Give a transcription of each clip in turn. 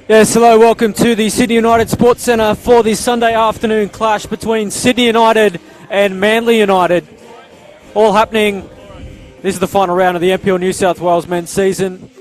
Yes, hello, welcome to the Sydney United Sports Centre for the Sunday afternoon clash between Sydney United and Manly United. All happening, this is the final round of the NPL New South Wales men's season.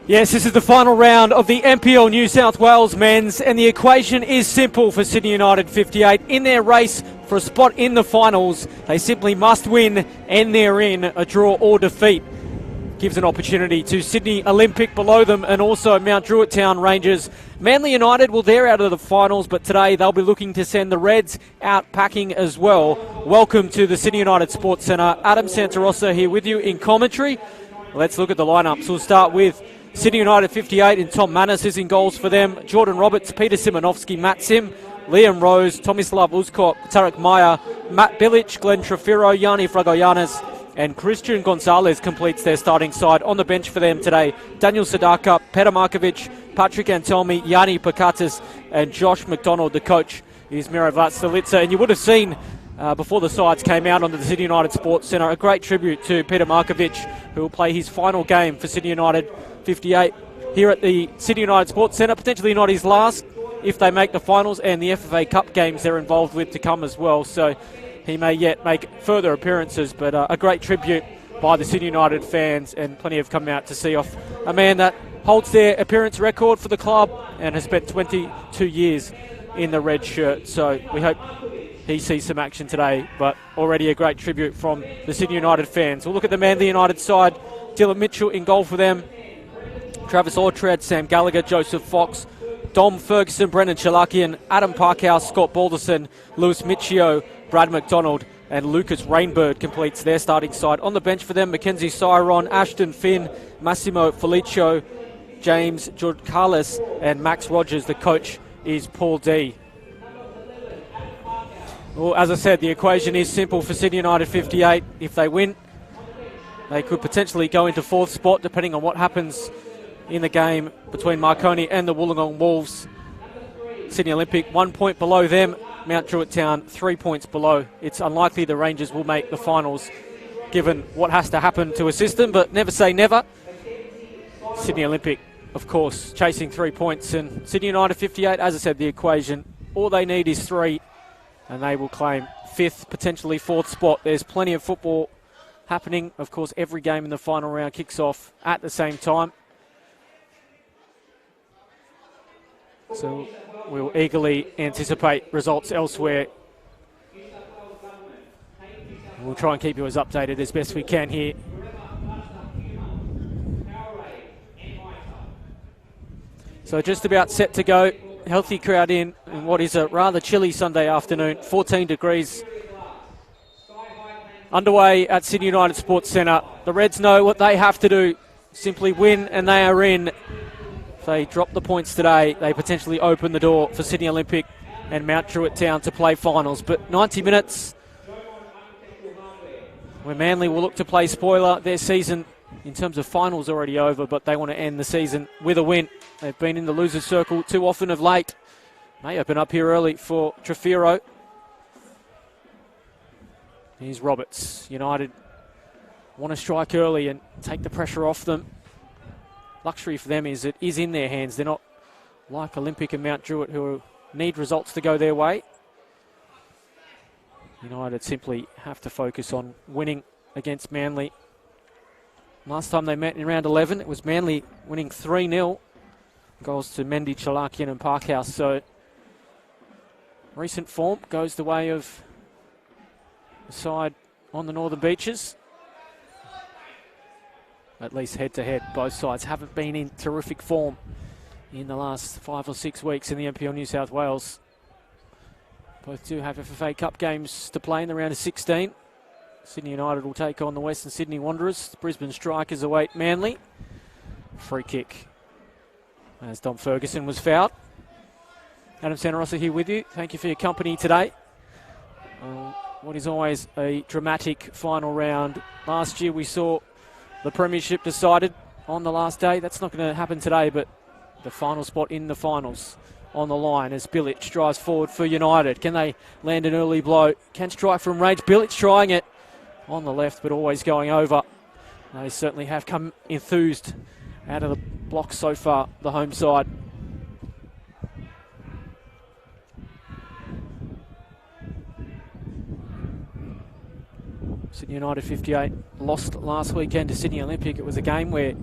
Yes, this is the final round of the NPL New South Wales men's, and the equation is simple for Sydney United 58. In their race for a spot in the finals, they simply must win, and they're in. A draw or defeat gives an opportunity to Sydney Olympic below them, and also Mount Druitt Town Rangers. Manly United, well, they're out of the finals, but today they'll be looking to send the Reds out packing as well. Welcome to the Sydney United Sports Centre. Adam Santarossa here with you in commentary. Let's look at the lineups. We'll start with Sydney United 58, and Tom Manus is in goals for them. Jordan Roberts, Peter Simonovsky, Matt Sim, Liam Rose, Tomislav Uzkok, Tarek Meyer, Matt Bilic, Glenn Trefiro, Yanni Fragoyanis, and Christian Gonzalez completes their starting side. On the bench for them today, Daniel Sadaka, Petar Markovic, Patrick Antelmi, Yanni Pakatis, and Josh McDonald. The coach is Miroslav Stolica. And you would have seen before the sides came out onto the Sydney United Sports Centre, a great tribute to Petar Markovic, who will play his final game for Sydney United 58 here at the Sydney United Sports Centre. Potentially not his last if they make the finals, and the FFA Cup games they're involved with to come as well. So he may yet make further appearances, but a great tribute by the Sydney United fans, and plenty have come out to see off a man that holds their appearance record for the club and has spent 22 years in the red shirt. So we hope he sees some action today, but already a great tribute from the Sydney United fans. We'll look at the Manly United side. Dylan Mitchell in goal for them. Travis Ortred, Sam Gallagher, Joseph Fox, Dom Ferguson, Brendan Chalakian, Adam Parkhouse, Scott Balderson, Lewis Michio, Brad McDonald, and Lucas Rainbird completes their starting side. On the bench for them, Mackenzie Cyron, Ashton Finn, Massimo Felicio, James George Carles, and Max Rogers. The coach is Paul D. Well, as I said, the equation is simple for Sydney United 58. If they win, they could potentially go into fourth spot, depending on what happens in the game between Marconi and the Wollongong Wolves. Sydney Olympic 1 point below them. Mount Druitt Town 3 points below. It's unlikely the Rangers will make the finals, given what has to happen to assist them, but never say never. Sydney Olympic, of course, chasing 3 points, and Sydney United 58, as I said, the equation, all they need is 3, and they will claim fifth, potentially fourth spot. There's plenty of football happening. Of course, every game in the final round kicks off at the same time. So we'll eagerly anticipate results elsewhere. We'll try and keep you as updated as best we can here. So just about set to go. Healthy crowd in what is a rather chilly Sunday afternoon. 14 degrees. Underway at Sydney United Sports Centre. The Reds know what they have to do. Simply win and they are in. If they drop the points today, they potentially open the door for Sydney Olympic and Mount Druitt Town to play finals. But 90 minutes where Manly will look to play spoiler. Their season in terms of finals already over, but they want to end the season with a win. They've been in the loser's circle too often of late. May open up here early for Trefiro. Here's Roberts. United want to strike early and take the pressure off them. Luxury for them is it is in their hands. They're not like Olympic and Mount Druitt, who need results to go their way. United simply have to focus on winning against Manly. Last time they met in round 11, it was Manly winning 3-0. Goals to Mendy, Chalakian and Parkhouse. So recent form goes the way of the side on the Northern Beaches. At least head-to-head, both sides haven't been in terrific form in the last 5 or 6 weeks in the NPL New South Wales. Both do have FFA Cup games to play in the round of 16. Sydney United will take on the Western Sydney Wanderers. The Brisbane Strikers await Manly. Free kick as Dom Ferguson was fouled. Adam Santarossa here with you. Thank you for your company today. What is always a dramatic final round. Last year we saw the premiership decided on the last day. That's not going to happen today, but the final spot in the finals on the line as Bilic drives forward for United. Can they land an early blow? Can strike from range. Bilic trying it on the left, but always going over. They certainly have come enthused out of the block so far, the home side. Sydney United 58 lost last weekend to Sydney Olympic. It was a game where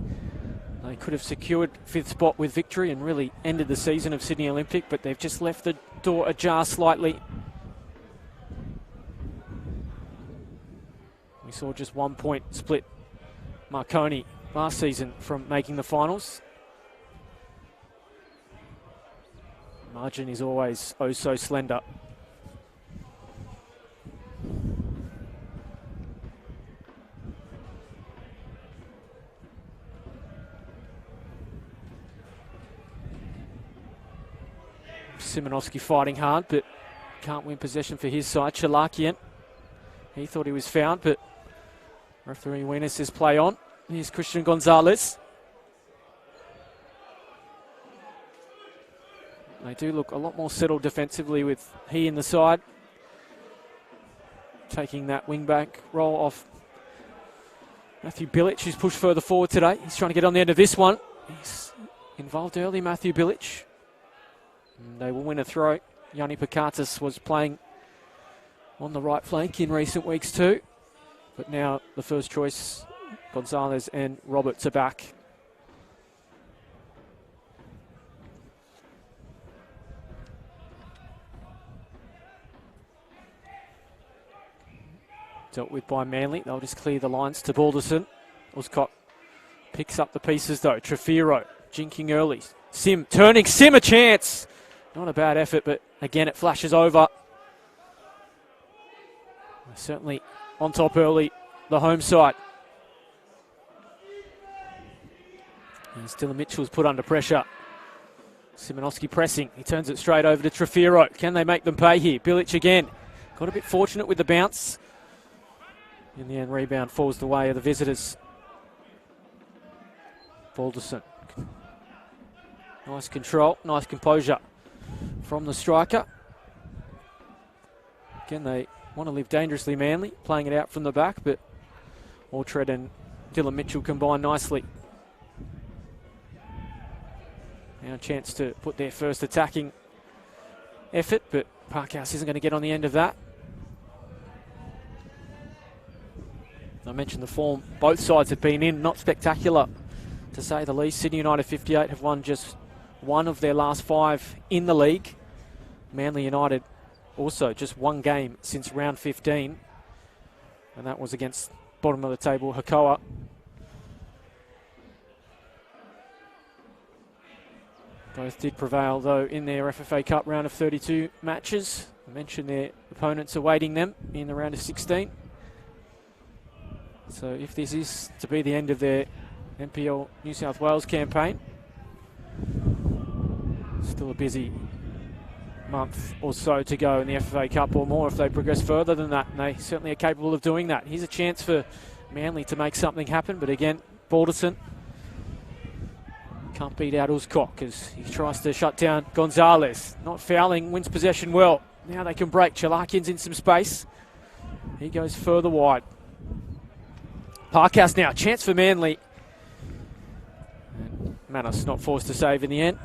They could have secured 5th spot with victory and really ended the season of Sydney Olympic, but they've just left the door ajar slightly. We saw just 1 point split Marconi last season from making the finals. Margin is always oh so slender. Simonovsky fighting hard, but can't win possession for his side. Chalakian, he thought he was found, but referee Wiener says play on. Here's Christian Gonzalez. They do look a lot more settled defensively with he in the side. Taking that wing-back role off Matthew Bilic, who's pushed further forward today. He's trying to get on the end of this one. He's involved early, Matthew Bilic. And they will win a throw. Yanni Pakatis was playing on the right flank in recent weeks too. But now the first choice, Gonzalez and Roberts are back. Dealt with by Manly. They'll just clear the lines to Balderson. Uscott picks up the pieces though. Trefiro jinking early. Sim turning. Sim a chance. Not a bad effort, but again it flashes over. Certainly on top early, the home side. And still Mitchell's put under pressure. Simonovsky pressing. He turns it straight over to Trefiro. Can they make them pay here? Bilic again. Got a bit fortunate with the bounce. In the end, rebound falls the way of the visitors. Balderson. Nice control, nice composure from the striker. Again, they want to live dangerously, Manly, playing it out from the back, but Alltred and Dylan Mitchell combine nicely. Now a chance to put their first attacking effort, but Parkhouse isn't going to get on the end of that. I mentioned the form both sides have been in, not spectacular to say the least. Sydney United 58 have won just one of their last 5 in the league. Manly United also just one game since round 15, and that was against bottom of the table Hakoah. Both did prevail though in their FFA Cup round of 32 matches. I mentioned their opponents awaiting them in the round of 16. So if this is to be the end of their NPL New South Wales campaign, still a busy month or so to go in the FFA Cup or more if they progress further than that, and they certainly are capable of doing that. Here's a chance for Manly to make something happen, but again, Balderson can't beat out Uscott as he tries to shut down Gonzalez. Not fouling, wins possession well. Now they can break. Chalakian's in some space. He goes further wide. Parkhouse now, chance for Manly. And Manus not forced to save in the end.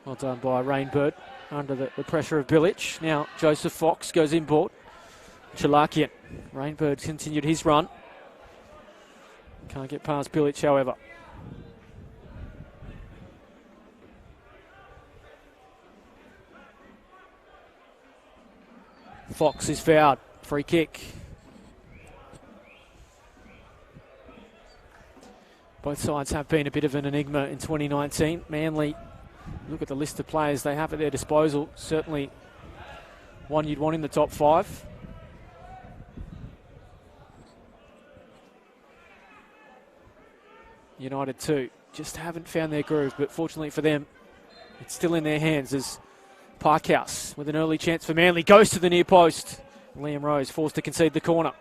Well done by Rainbird under the pressure of Bilic. Now Joseph Fox goes inboard. Chalakian. Rainbird continued his run. Can't get past Bilic, however. Fox is fouled. Free kick. Both sides have been a bit of an enigma in 2019. Manly, look at the list of players they have at their disposal. Certainly one you'd want in the top 5. United too, just haven't found their groove, but fortunately for them, it's still in their hands as Parkhouse with an early chance for Manly goes to the near post. Liam Rose forced to concede the corner.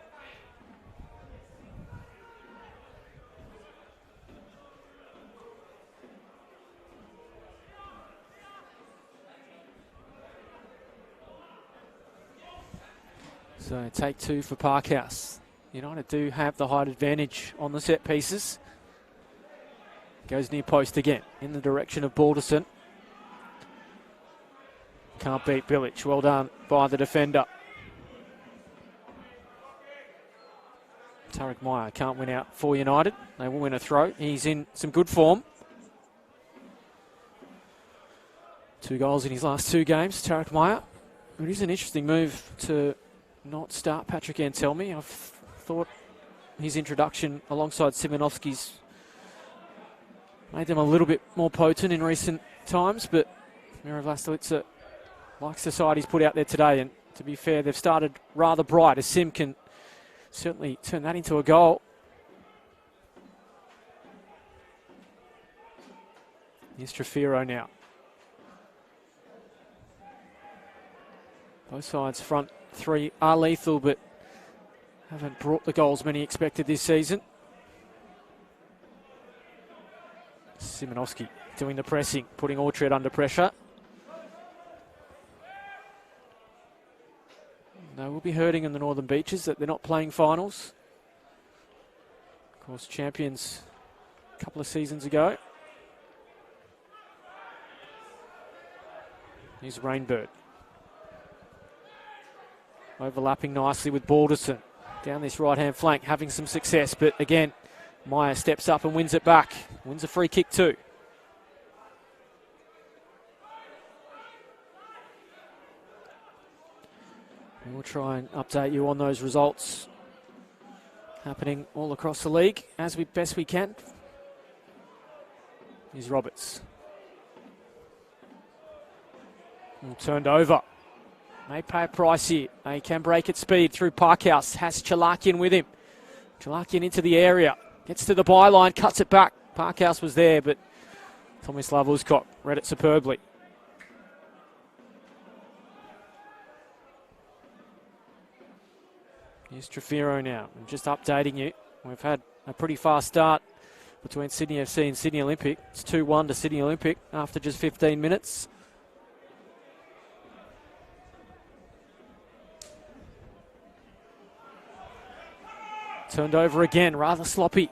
So take 2 for Parkhouse. United do have the height advantage on the set pieces. Goes near post again, in the direction of Balderson. Can't beat Bilic. Well done by the defender. Tarek Meyer can't win out for United. They will win a throw. He's in some good form. 2 goals in his last 2 games, Tarek Meyer. It is an interesting move to not start Patrick Anselmi. I've thought his introduction alongside Simonovski's made them a little bit more potent in recent times, but Miro Vlastelica likes the side he's put out there today, and to be fair, they've started rather bright, as Sim can certainly turn that into a goal. Here's Trefiro now. Both sides' front 3 are lethal, but haven't brought the goals many expected this season. Simonovski doing the pressing, putting Orchard under pressure. They will be hurting in the Northern Beaches that they're not playing finals. Of course, champions a couple of seasons ago. Here's Rainbird. Overlapping nicely with Balderson. Down this right-hand flank, having some success, but again, Meyer steps up and wins it back. Wins a free kick too. We'll try and update you on those results happening all across the league as best we can. Here's Roberts. Turned over. May pay a price here. They can break at speed through Parkhouse. Has Chalakian with him. Chalakian into the area. Gets to the byline, cuts it back. Parkhouse was there, but Tomislav Uskok read it superbly. Here's Trefiro now. I'm just updating you. We've had a pretty fast start between Sydney FC and Sydney Olympic. It's 2-1 to Sydney Olympic after just 15 minutes. Turned over again, rather sloppy.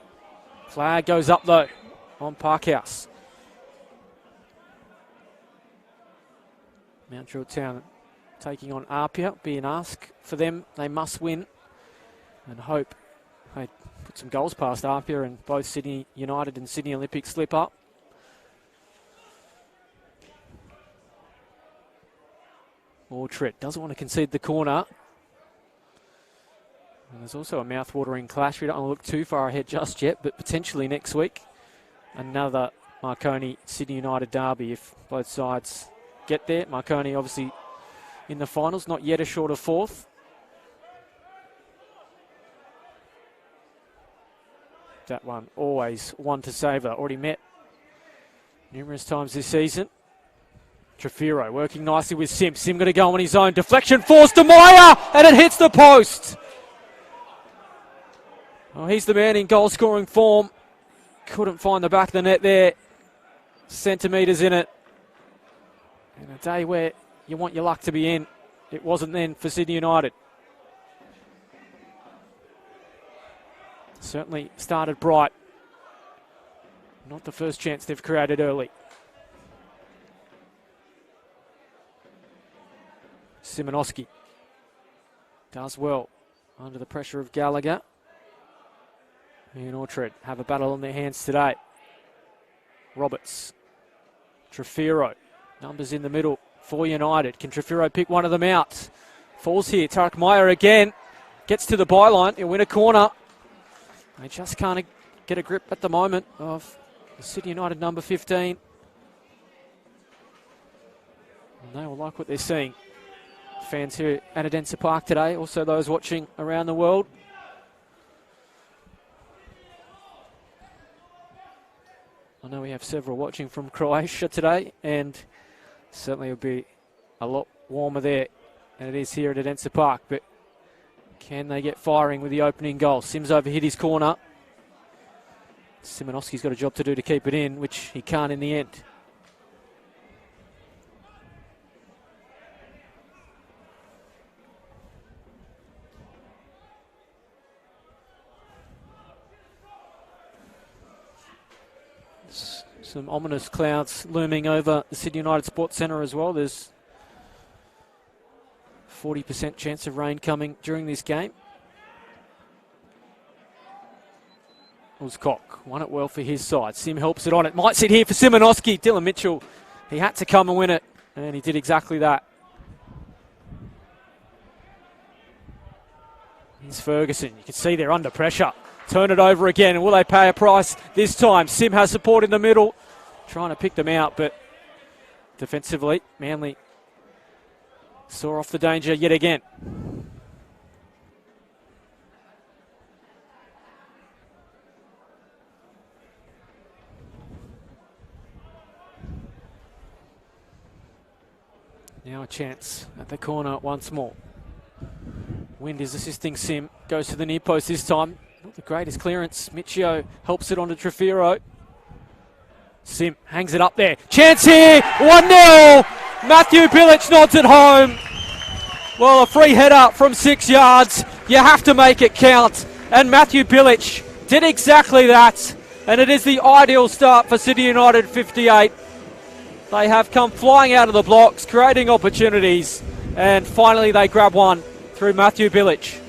Flag goes up though on Parkhouse. Mount Druitt Town taking on Apia. Be an ask for them. They must win and hope they put some goals past Apia, and both Sydney United and Sydney Olympic slip up. Orchard doesn't want to concede the corner. And there's also a mouth-watering clash. We don't want to look too far ahead just yet, but potentially next week, another Marconi-Sydney United derby if both sides get there. Marconi obviously in the finals, not yet a short of 4th. That one always one to savour. Already met numerous times this season. Trefiro working nicely with Sim. Sim going to go on his own. Deflection forced to Meyer, and it hits the post. Well, he's the man in goal-scoring form. Couldn't find the back of the net there. Centimetres in it. And a day where you want your luck to be in, it wasn't then for Sydney United. Certainly started bright. Not the first chance they've created early. Simonovski does well under the pressure of Gallagher. And Orchard have a battle on their hands today. Roberts. Trefiro. Numbers in the middle for United. Can Trefiro pick one of them out? Falls here. Tarek Meyer again. Gets to the byline. He'll win a corner. They just can't get a grip at the moment of the Sydney United number 15. And they will like what they're seeing. Fans here at Adensa Park today. Also those watching around the world. I know we have several watching from Croatia today, and certainly it'll be a lot warmer there than it is here at Adensa Park. But can they get firing with the opening goal? Sims overhit his corner. Simonovski's got a job to do to keep it in, which he can't in the end. Some ominous clouds looming over the Sydney United Sports Centre as well. There's 40% chance of rain coming during this game. Cock won it well for his side. Sim helps it on. It might sit here for Simonoski. Dylan Mitchell, he had to come and win it, and he did exactly that. Here's Ferguson. You can see they're under pressure. Turn it over again, and will they pay a price this time? Sim has support in the middle, trying to pick them out, but defensively, Manly saw off the danger yet again. Now a chance at the corner once more. Wind is assisting Sim. Goes to the near post this time. Not the greatest clearance. Michio helps it onto Trefiro. Sim hangs it up there. Chance here. 1-0. Matthew Bilic nods it home. Well, a free header from 6 yards. You have to make it count. And Matthew Bilic did exactly that. And it is the ideal start for Sydney United 58. They have come flying out of the blocks, creating opportunities. And finally they grab one through Matthew Bilic.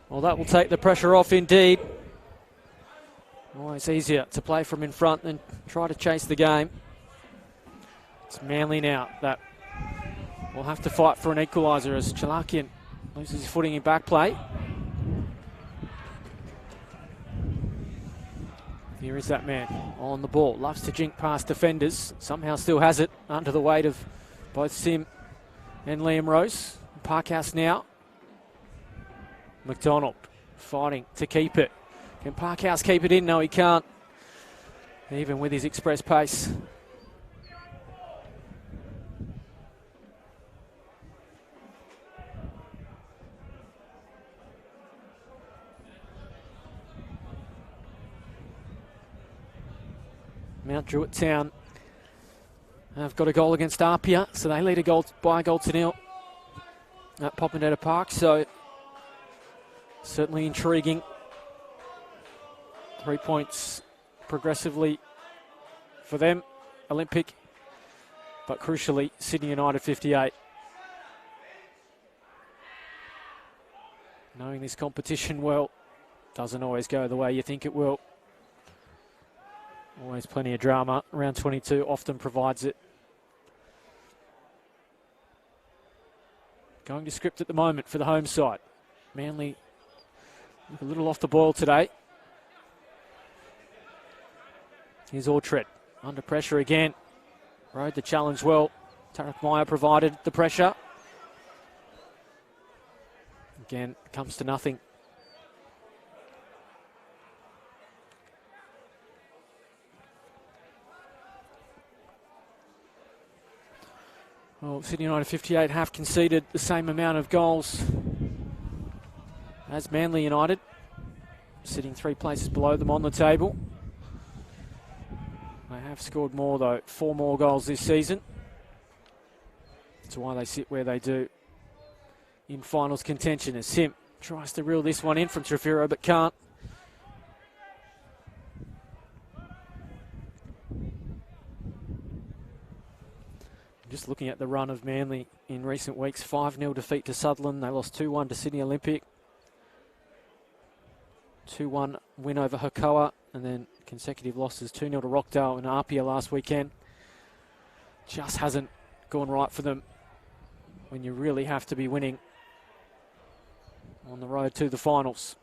Well, that will take the pressure off indeed. Always easier to play from in front than try to chase the game. It's Manly now that will have to fight for an equaliser as Chalakian loses his footing in back play. Here is that man on the ball. Loves to jink past defenders. Somehow still has it under the weight of both Sim and Liam Rose. Parkhouse now. McDonald fighting to keep it. Can Parkhouse keep it in? No, he can't. Even with his express pace. Mount Druitt Town have got a goal against Apia, so they lead by a goal to nil at Popondetta Park. So certainly intriguing. 3 points progressively for them, Olympic, but crucially Sydney United 58. Knowing this competition well doesn't always go the way you think it will. Always plenty of drama. Round 22 often provides it. Going to script at the moment for the home side. Manly a little off the boil today. Here's Ortred under pressure again. Rode the challenge well. Tarek Meyer provided the pressure. Again, comes to nothing. Well, Sydney United 58 have conceded the same amount of goals as Manly United, sitting 3 places below them on the table. They have scored more though, 4 more goals this season. That's why they sit where they do in finals contention as Sim tries to reel this one in from Trefiro but can't. Just looking at the run of Manly in recent weeks, 5-0 defeat to Sutherland. They lost 2-1 to Sydney Olympic. 2-1 win over Hakoah, and then consecutive losses, 2-0 to Rockdale and Apia last weekend. Just hasn't gone right for them when you really have to be winning on the road to the finals.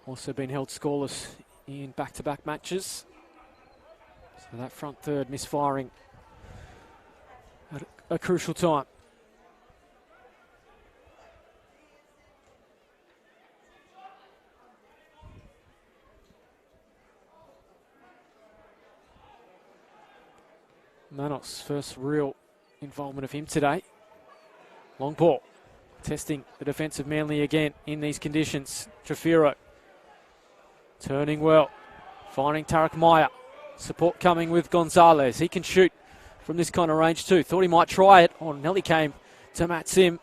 Also been held scoreless in back-to-back matches. So that front third misfiring at a crucial time. Manos, first real involvement of him today. Long ball. Testing the defence of Manly again in these conditions. Trefiro turning well. Finding Tarek Meyer. Support coming with Gonzalez. He can shoot from this kind of range too. Thought he might try it. Oh, nearly came to Matt Sim.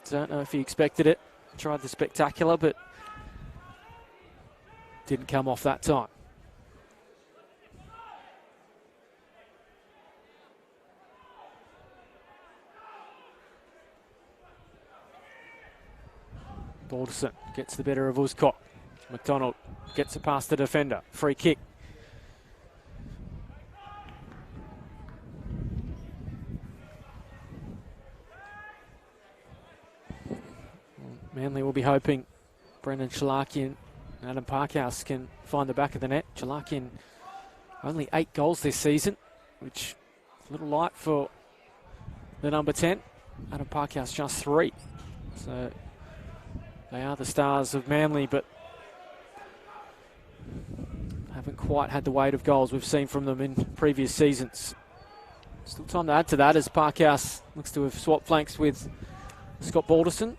Don't know if he expected it. Tried the spectacular, but didn't come off that time. Balderson gets the better of Uzcott. McDonald gets it past the defender. Free kick. Manly will be hoping Brendan Chalakian and Adam Parkhouse can find the back of the net. Chalakian only 8 goals this season, which is a little light for the number 10. Adam Parkhouse just 3. So they are the stars of Manly, but haven't quite had the weight of goals we've seen from them in previous seasons. Still time to add to that as Parkhouse looks to have swapped flanks with Scott Balderson.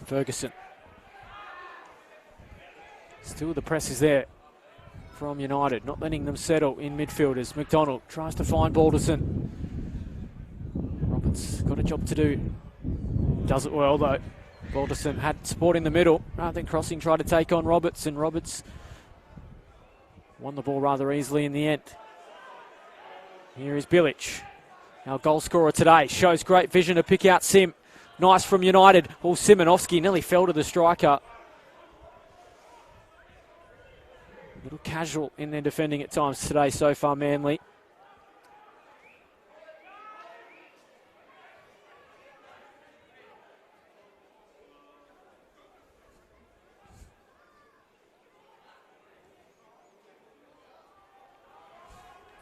Ferguson. Still the press is there from United, not letting them settle in midfield as McDonald tries to find Balderson. Roberts got a job to do. Does it well though. Balderson had support in the middle. Rather than crossing, tried to take on Roberts, and Roberts won the ball rather easily in the end. Here is Bilic, our goal scorer today. Shows great vision to pick out Sim. Nice from United. Oh, Simonovsky nearly fell to the striker. A little casual in their defending at times today so far, Manly.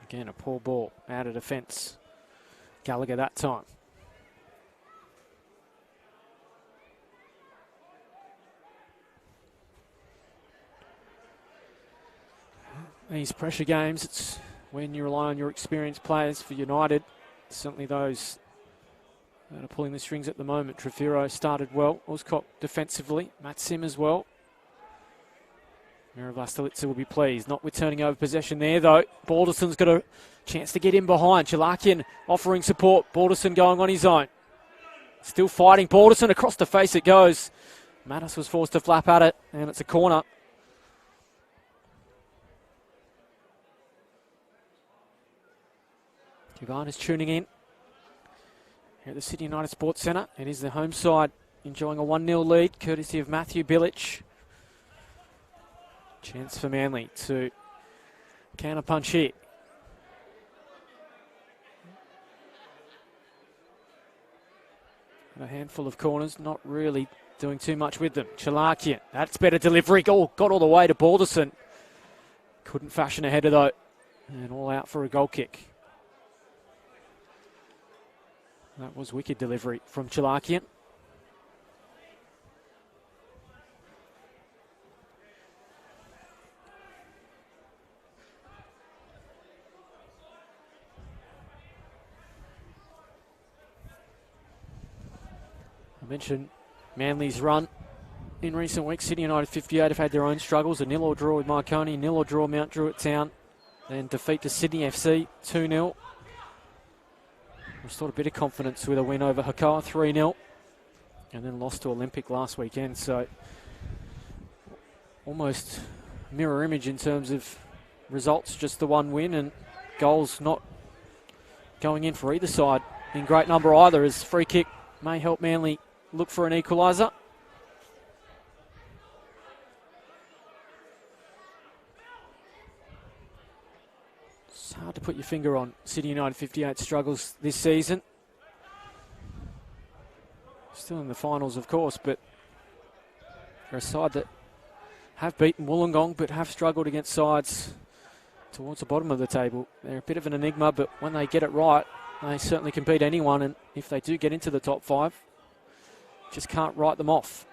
Again, a poor ball out of defence. Gallagher that time. These pressure games, it's when you rely on your experienced players for United. Certainly those that are pulling the strings at the moment. Trefiro started well. Uzcott defensively. Matt Sim as well. Mirovlastelica will be pleased. Not with turning over possession there, though. Balderson's got a chance to get in behind. Chalakian offering support. Balderson going on his own. Still fighting. Balderson across the face it goes. Mattis was forced to flap at it, and it's a corner. Kivan is tuning in here at the Sydney United Sports Centre. It is the home side enjoying a 1-0 lead, courtesy of Matthew Bilic. Chance for Manly to counter punch here. And a handful of corners, not really doing too much with them. Chalakian, that's better delivery. Oh, got all the way to Balderson. Couldn't fashion a header though. And all out for a goal kick. That was wicked delivery from Chalakian. I mentioned Manly's run in recent weeks. Sydney United 58 have had their own struggles. A 0-0 draw with Marconi, 0-0 draw Mount Druitt Town. Then defeat to Sydney FC 2-0. Restored a bit of confidence with a win over Hakoah 3-0. And then lost to Olympic last weekend. So almost mirror image in terms of results. Just the one win and goals not going in for either side in great number either, as free kick may help Manly look for an equaliser. It's hard to put your finger on Sydney United 58 struggles this season. Still in the finals, of course, but they're a side that have beaten Wollongong but have struggled against sides towards the bottom of the table. They're a bit of an enigma, but when they get it right, they certainly can beat anyone, and if they do get into the top 5, just can't write them off.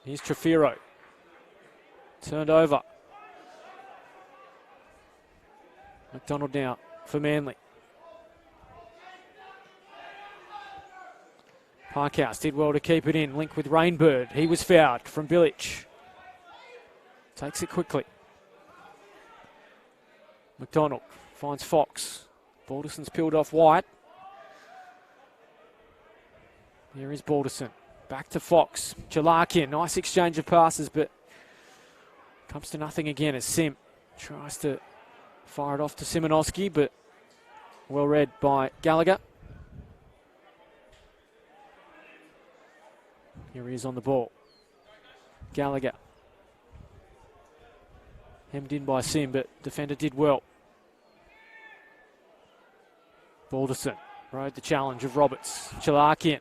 Here's Trefiro. Turned over. McDonald now for Manly. Parkhouse did well to keep it in. Link with Rainbird. He was fouled from Bilic. Takes it quickly. McDonald finds Fox. Balderson's peeled off wide. Here is Balderson. Back to Fox. Jalarkian. Nice exchange of passes, but comes to nothing again as Sim tries to fire it off to Simonovsky, but well read by Gallagher. Here he is on the ball. Gallagher. Hemmed in by Sim, but defender did well. Balderson rode the challenge of Roberts. Jalarkian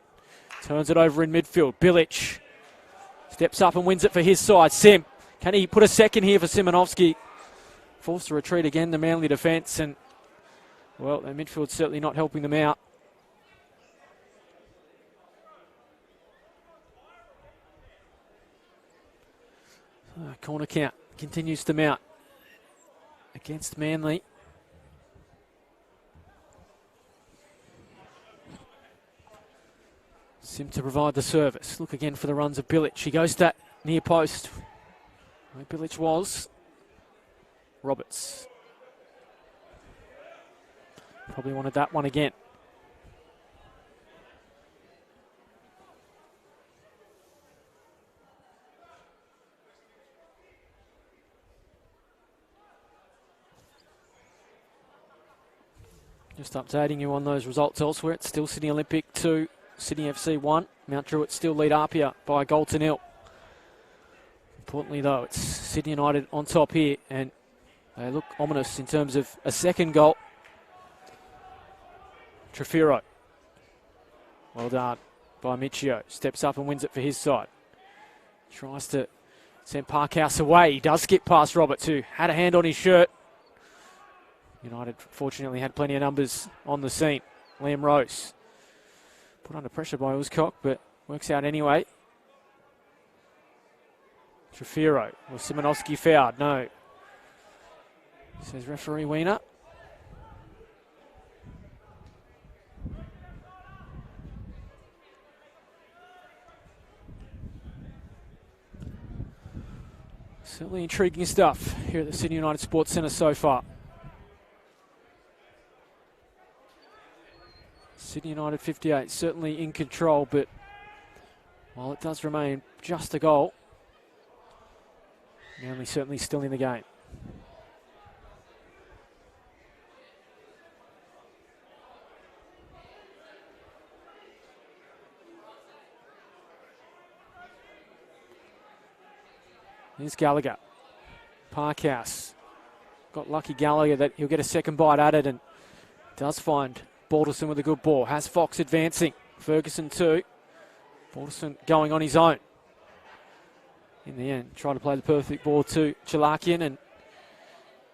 turns it over in midfield. Bilic steps up and wins it for his side. Sim, can he put a second here for Simonovsky? Forced to retreat again, the Manly defence, and, well, their midfield's certainly not helping them out. Corner count continues to mount against Manly. Sim to provide the service. Look again for the runs of Bilic. He goes to that near post where Bilic was. Roberts. Probably wanted that one again. Just updating you on those results elsewhere. It's still Sydney Olympic 2, Sydney FC 1. Mount Druitt still lead Apia by a goal to nil. Importantly, though, it's Sydney United on top here, and they look ominous in terms of a second goal. Trefiro. Well done by Michio. Steps up and wins it for his side. Tries to send Parkhouse away. He does skip past Roberts, who had a hand on his shirt. United fortunately had plenty of numbers on the scene. Liam Rose put under pressure by Uzcock, but works out anyway. Trefiro. Was Simonovsky fouled? No. Says referee Wiener. Certainly intriguing stuff here at the Sydney United Sports Centre so far. Sydney United 58, certainly in control, but while it does remain just a goal, Manly certainly still in the game. Here's Gallagher. Parkhouse. Got lucky Gallagher that he'll get a second bite at it and does find Balderson with a good ball. Has Fox advancing. Ferguson too. Balderson going on his own. In the end, trying to play the perfect ball to Jalarkian, and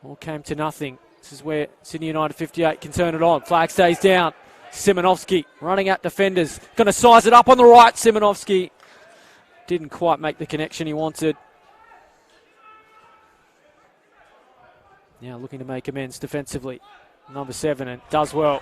all came to nothing. This is where Sydney United 58 can turn it on. Flag stays down. Simonovsky running at defenders. Going to size it up on the right. Simonovsky didn't quite make the connection he wanted. Now looking to make amends defensively. Number 7, and does well.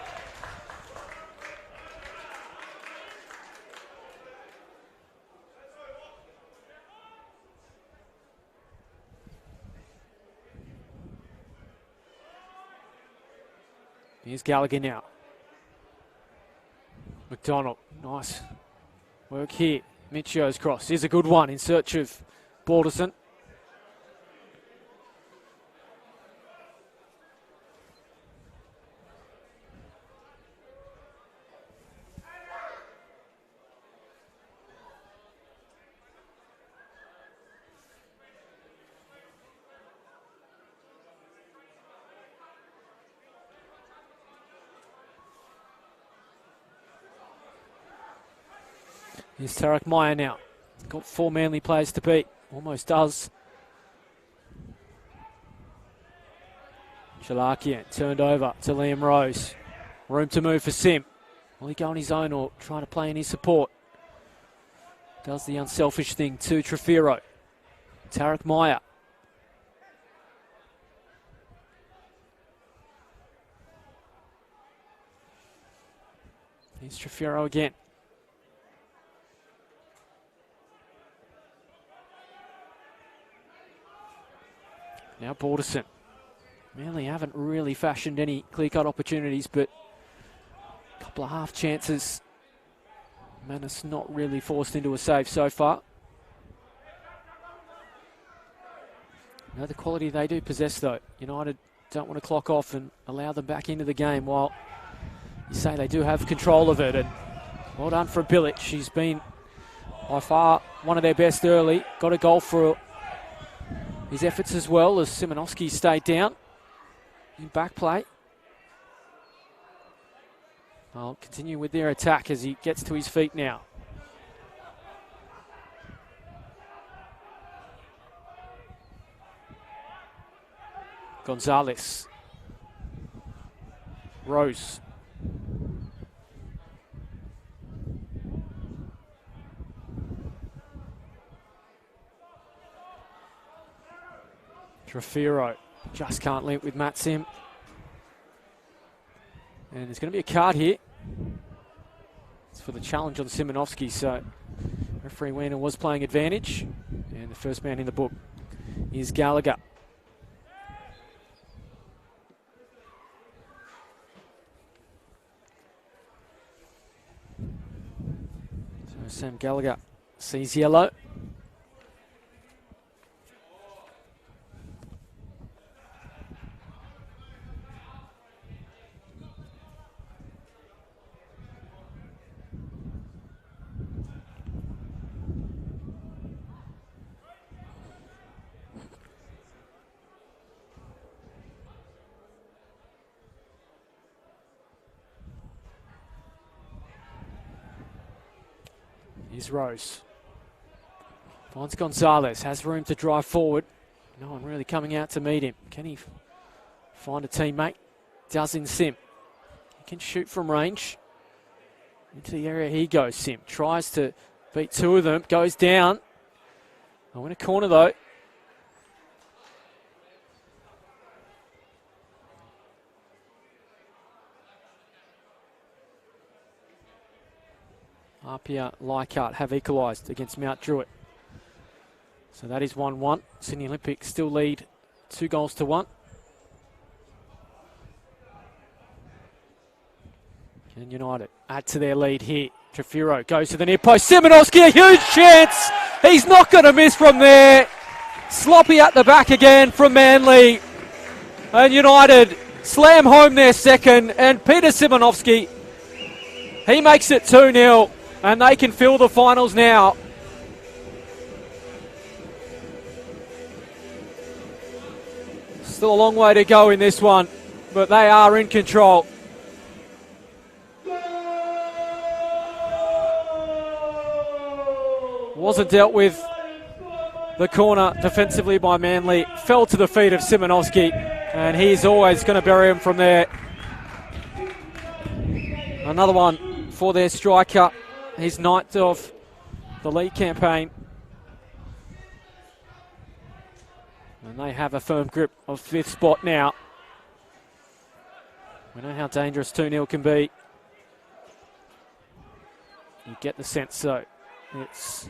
Here's Gallagher now. McDonald, nice work here. Michio's cross. Here's a good one in search of Balderson. Here's Tarek Meyer now. Got 4 Manly players to beat. Almost does. Jalarkian turned over to Liam Rose. Room to move for Sim. Will he go on his own or try to play in his support? Does the unselfish thing to Trefiro. Tarek Meyer Here's Trefiro again. Now Balderson. Manly haven't really fashioned any clear-cut opportunities, but a couple of half chances. Manus not really forced into a save so far. The quality they do possess, though. United don't want to clock off and allow them back into the game, while you say they do have control of it. And well done for Bilic. She's been by far one of their best early. Got a goal for his efforts as well, as Simonovsky stayed down in back play. I'll continue with their attack as he gets to his feet now. Gonzalez. Rose. Trefiro just can't link with Matt Sim. And there's going to be a card here. It's for the challenge on Simonovsky, so referee Weiner was playing advantage. And the first man in the book is Gallagher. So Sam Gallagher sees yellow. Here's Rose. Finds Gonzalez, has room to drive forward. No one really coming out to meet him. Can he find a teammate? Does in Sim. He can shoot from range. Into the area he goes, Sim. Tries to beat two of them, goes down. Oh, in a corner though. Apia, Leichhardt have equalised against Mount Druitt. So that is 1-1. Sydney Olympic still lead 2-1. Can United add to their lead here? Trefiro goes to the near post. Simonovsky, a huge chance! He's not going to miss from there. Sloppy at the back again from Manly. And United slam home their second. And Peter Simonovsky, he makes it 2-0. And they can fill the finals now. Still a long way to go in this one, but they are in control. Wasn't dealt with the corner defensively by Manly. Fell to the feet of Simonovsky, and he's always going to bury him from there. Another one for their striker. His ninth of the league campaign. And they have a firm grip of fifth spot now. We know how dangerous 2-0 can be. You get the sense, so it's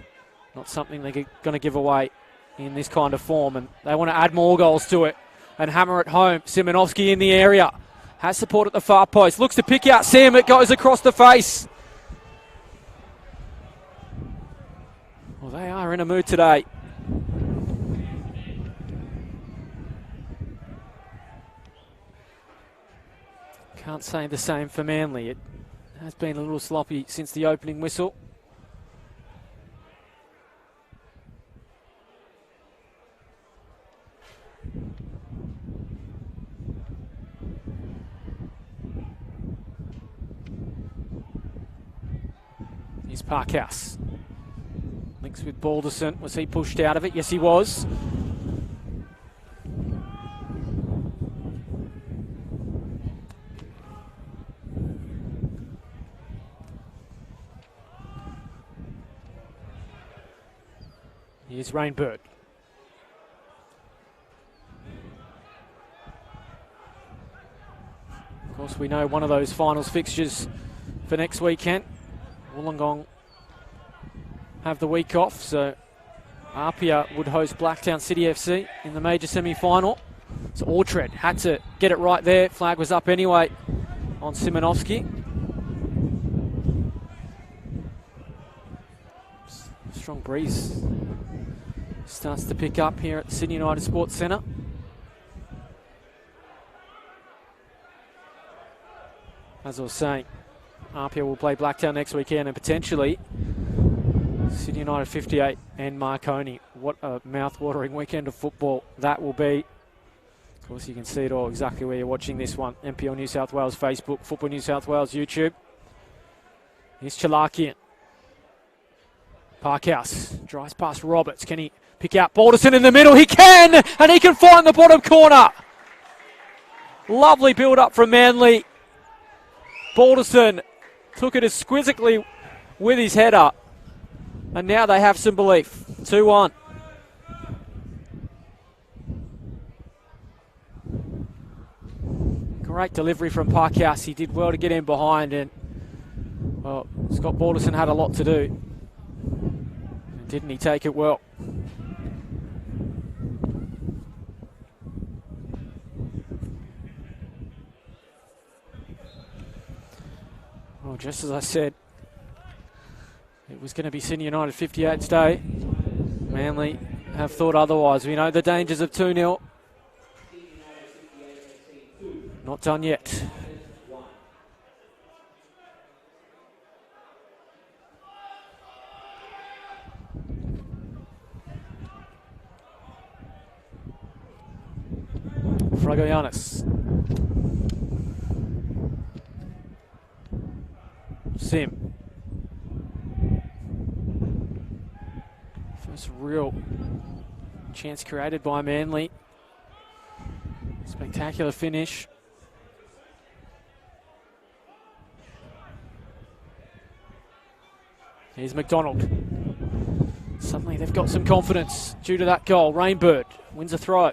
not something they're going to give away in this kind of form. And they want to add more goals to it and hammer it home. Simonovsky in the area. Has support at the far post. Looks to pick out Sam. It goes across the face. Well, they are in a mood today. Can't say the same for Manly. It has been a little sloppy since the opening whistle. Here's Parkhouse. Links with Balderson. Was he pushed out of it? Yes, he was. Here's Rainbird. Of course, we know one of those finals fixtures for next weekend. Wollongong have the week off, so Apia would host Blacktown City FC in the major semi-final. So Orchard had to get it right there. Flag was up anyway on Simonovsky. Strong breeze starts to pick up here at the Sydney United Sports Centre. As I was saying, Apia will play Blacktown next weekend and potentially Sydney United 58 and Marconi. What a mouth-watering weekend of football that will be. Of course, you can see it all exactly where you're watching this one. NPL New South Wales Facebook, Football New South Wales YouTube. Here's Chalakian. Parkhouse drives past Roberts. Can he pick out Balderson in the middle? He can! And he can find the bottom corner. Lovely build-up from Manly. Balderson took it exquisitely with his header. And now they have some belief. 2-1. Great delivery from Parkhouse. He did well to get in behind, and well, Scott Balderson had a lot to do. Didn't he take it well? Well, just as I said, it was going to be Sydney United 58 today. Manly have thought otherwise. We know the dangers of 2-0. Not done yet. Fragoyanis. Sim. First real chance created by Manly. Spectacular finish. Here's McDonald. Suddenly they've got some confidence due to that goal. Rainbird wins a throw.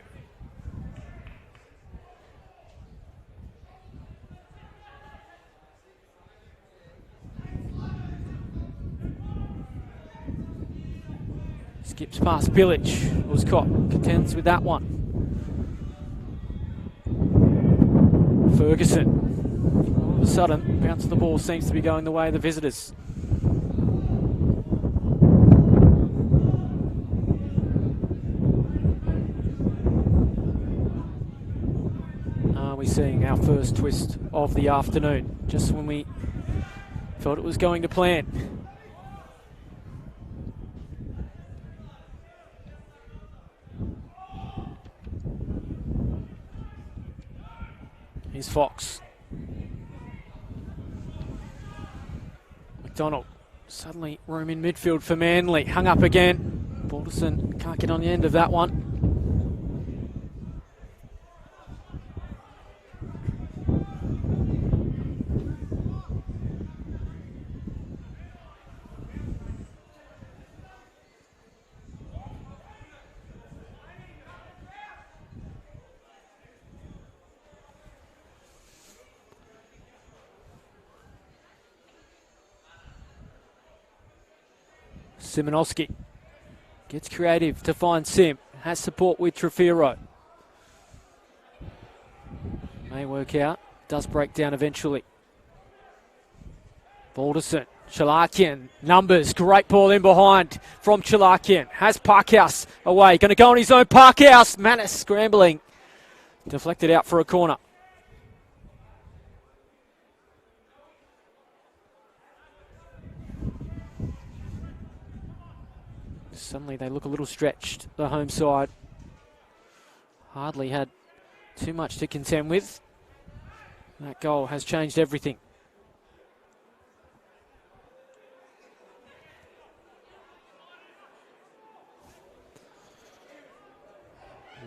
Skips past Billage. Uscott contends with that one. Ferguson. All of a sudden, bounce of the ball seems to be going the way of the visitors. Are we seeing our first twist of the afternoon? Just when we thought it was going to plan. Here's Fox. McDonald. Suddenly room in midfield for Manly. Hung up again. Balderson can't get on the end of that one. Simonovsky gets creative to find Sim. Has support with Trefiro. May work out. Does break down eventually. Balderson. Chalakian. Numbers. Great ball in behind from Chalakian. Has Parkhouse away. Going to go on his own. Parkhouse. Manis scrambling. Deflected out for a corner. Suddenly they look a little stretched, the home side. Hardly had too much to contend with. That goal has changed everything.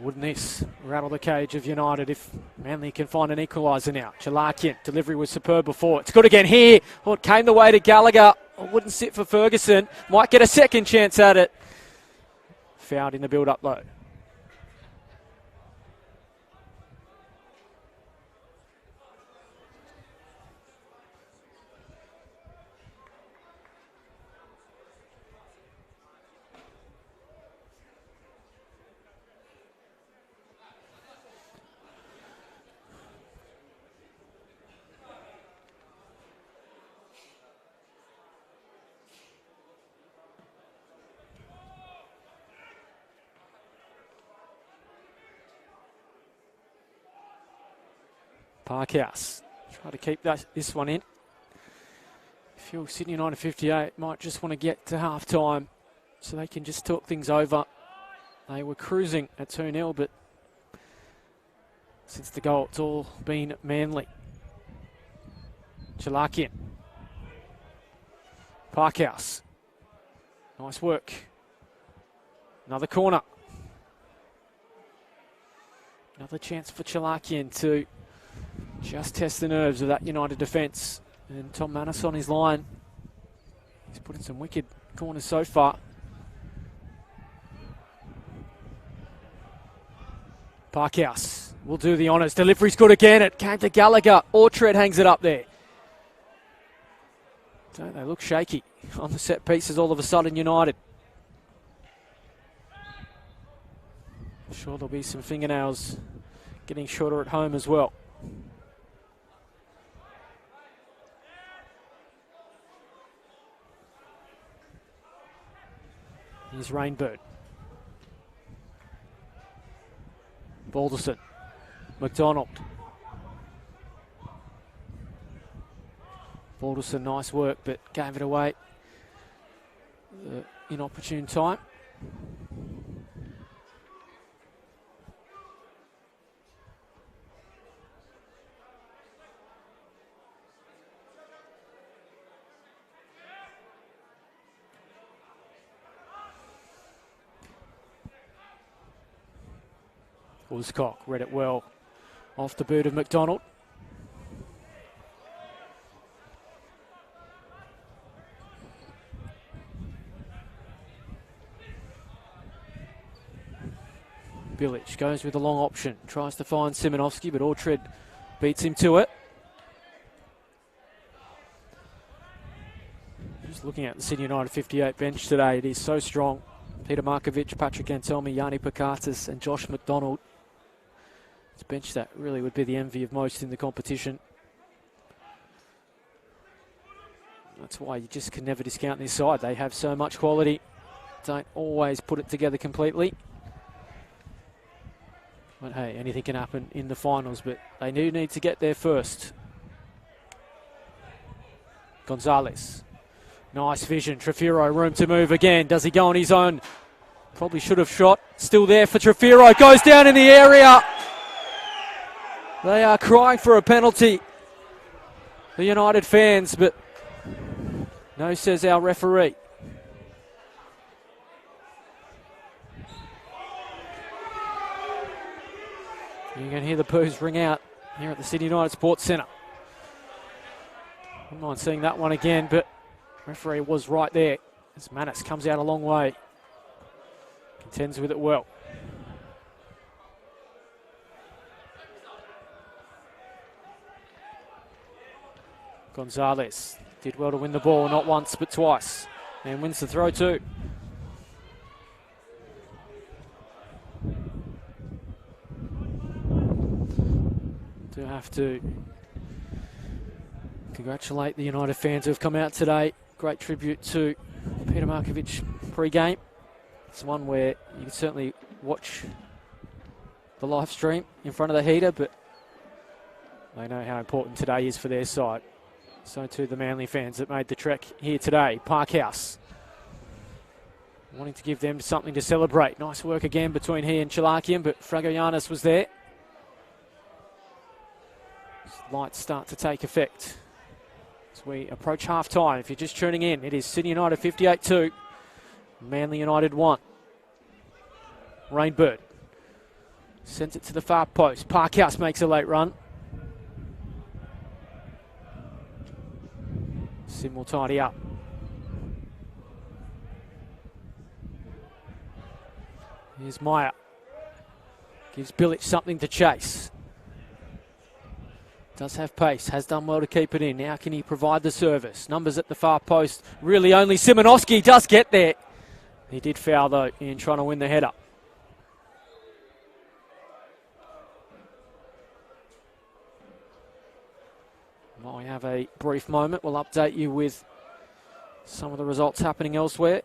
Wouldn't this rattle the cage of United if Manly can find an equaliser now? Chalakian, delivery was superb before. It's good again here. Well, it came the way to Gallagher. It wouldn't sit for Ferguson. Might get a second chance at it. Fouled in the build-up though. Parkhouse try to keep this one in. I feel Sydney United 58 might just want to get to half time so they can just talk things over. They were cruising at 2-0, but since the goal, it's all been Manly. Chalakian. Parkhouse. Nice work. Another corner. Another chance for Chalakian to just test the nerves of that United defence. And Tom Manus on his line. He's put in some wicked corners so far. Parkhouse will do the honours. Delivery's good again. It came to Gallagher. Ortred hangs it up there. Don't they look shaky on the set pieces all of a sudden, United? I'm sure there'll be some fingernails getting shorter at home as well. Here's Rainbird. Balderson. McDonald. Balderson, nice work, but gave it away. Inopportune time. Wooscock read it well off the boot of McDonald. Bilic goes with a long option, tries to find Simonovsky, but Ortred beats him to it. Just looking at the Sydney United 58 bench today, it is so strong. Peter Markovic, Patrick Antelmi, Yanni Pakatis and Josh McDonald. It's a bench that really would be the envy of most in the competition. That's why you just can never discount this side. They have so much quality. Don't always put it together completely. But hey, anything can happen in the finals, but they do need to get there first. Gonzalez. Nice vision. Trefiro, room to move again. Does he go on his own? Probably should have shot. Still there for Trefiro. Goes down in the area. They are crying for a penalty. The United fans, but no, says our referee. You can hear the boos ring out here at the Sydney United Sports Centre. I don't mind seeing that one again, but referee was right there as Manus comes out a long way. Contends with it well. Gonzalez did well to win the ball, not once but twice, and wins the throw too. Do have to congratulate the United fans who have come out today. Great tribute to Peter Markovic pre-game. It's one where you can certainly watch the live stream in front of the heater, but they know how important today is for their side. So too the Manly fans that made the trek here today. Parkhouse wanting to give them something to celebrate. Nice work again between he and Chalakian, but Fragoyanis was there. Lights start to take effect as we approach half-time. If you're just tuning in, it is Sydney United 58-2, Manly United 1. Rainbird sends it to the far post. Parkhouse makes a late run. Sim will tidy up. Here's Meyer. Gives Bilic something to chase. Does have pace, has done well to keep it in. Now can he provide the service? Numbers at the far post. Really only Simonovsky does get there. He did foul though in trying to win the header. While we have a brief moment, we'll update you with some of the results happening elsewhere.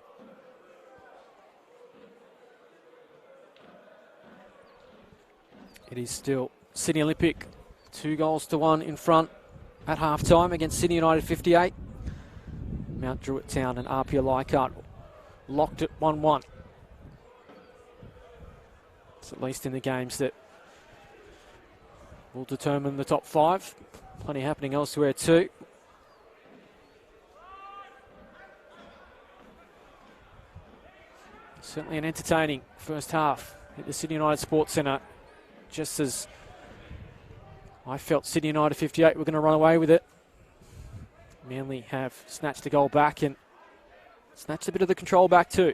It is still Sydney Olympic 2-1 in front at half-time against Sydney United 58. Mount Druitt Town and RPA Leichhardt locked at 1-1. It's at least in the games that will determine the top 5. Plenty happening elsewhere too. Certainly an entertaining first half at the Sydney United Sports Centre, just as I felt Sydney United 58 were going to run away with it. Manly have snatched the goal back and snatched a bit of the control back too.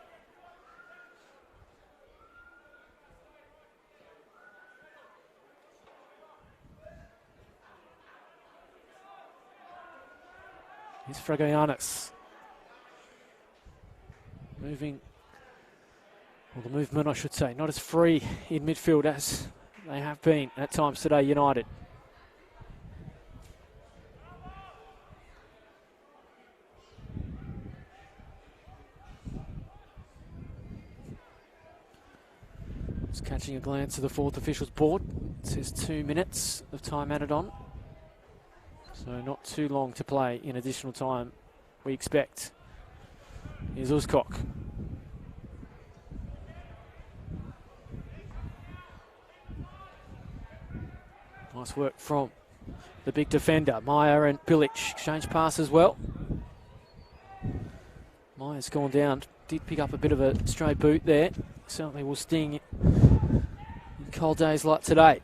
Here's Fragoyanis. Moving, well, the movement I should say, not as free in midfield as they have been at times today, United. Just catching a glance at the fourth officials board. It says 2 minutes of time added on. So not too long to play in additional time, we expect. Here's Uzcock. Nice work from the big defender. Meyer and Bilic exchange pass as well. Meyer's gone down. Did pick up a bit of a stray boot there. Certainly will sting in cold days like today.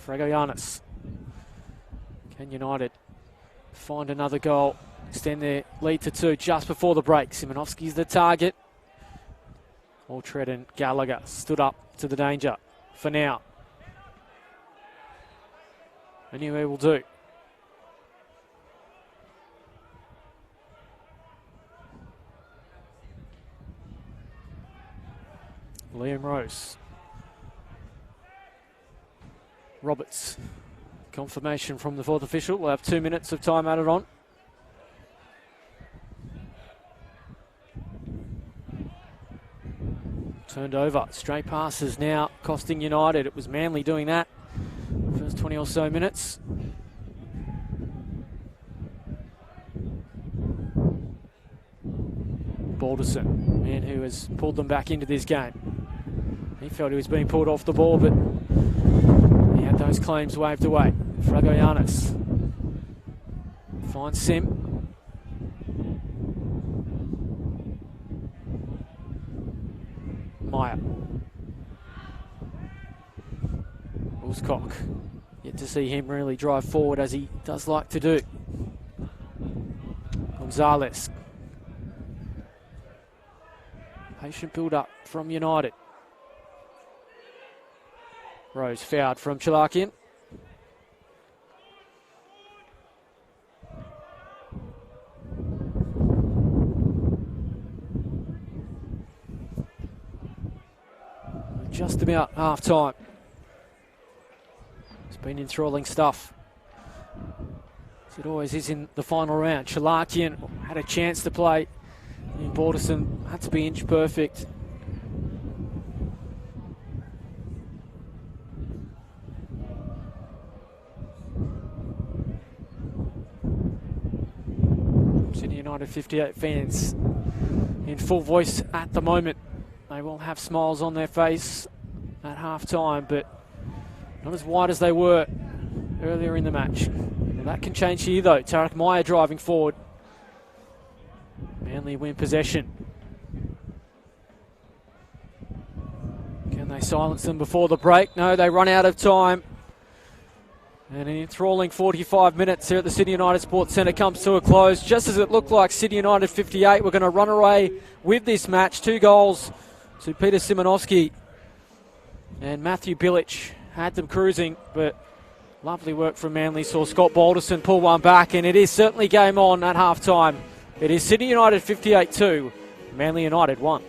Fragoyanis. Can United find another goal, extend their lead to 2 just before the break? Simonovsky's the target. Alltred and Gallagher stood up to the danger for now. Anyway, will do. Liam Rose. Roberts. Confirmation from the fourth official. We'll have 2 minutes of time added on. Turned over. Straight passes now costing United. It was Manly doing that. First 20 or so minutes. Balderson, man who has pulled them back into this game. He felt he was being pulled off the ball, but he had those claims waved away. Fragoyanis finds Sim. Meyer. Uzcock. Yet to see him really drive forward as he does like to do. Gonzalez. Patient build-up from United. Rose fouled from Chalakian. Just about half time. It's been enthralling stuff, as it always is in the final round. Chalakian had a chance to play. And Balderson had to be inch perfect. Sydney United 58 fans in full voice at the moment. They will have smiles on their face at half-time, but not as wide as they were earlier in the match. Well, that can change here, though. Tarek Meyer driving forward. Manly win possession. Can they silence them before the break? No, they run out of time. And an enthralling 45 minutes here at the Sydney United Sports Centre comes to a close. Just as it looked like Sydney United 58 were going to run away with this match. 2 goals to Peter Simonovsky and Matthew Bilic had them cruising, but lovely work from Manly. Saw Scott Balderson pull one back, and it is certainly game on at half-time. It is Sydney United 58-2, Manly United 1.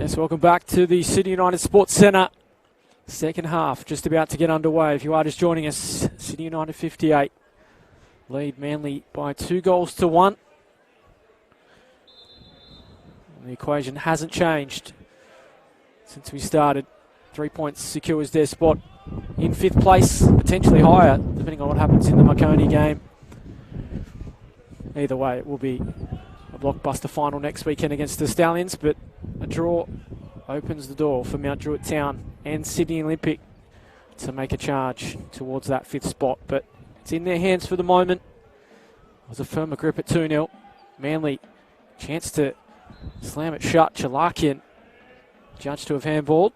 Yes, welcome back to the Sydney United Sports Centre. Second half just about to get underway. If you are just joining us, Sydney United 58 lead Manly by 2-1. And the equation hasn't changed since we started. 3 points secures their spot in 5th place, potentially higher, depending on what happens in the Marconi game. Either way, it will be a blockbuster final next weekend against the Stallions, but a draw opens the door for Mount Druitt Town and Sydney Olympic to make a charge towards that 5th spot. But it's in their hands for the moment. It was a firmer grip at 2-0. Manly, chance to slam it shut. Chalakian, judged to have handballed.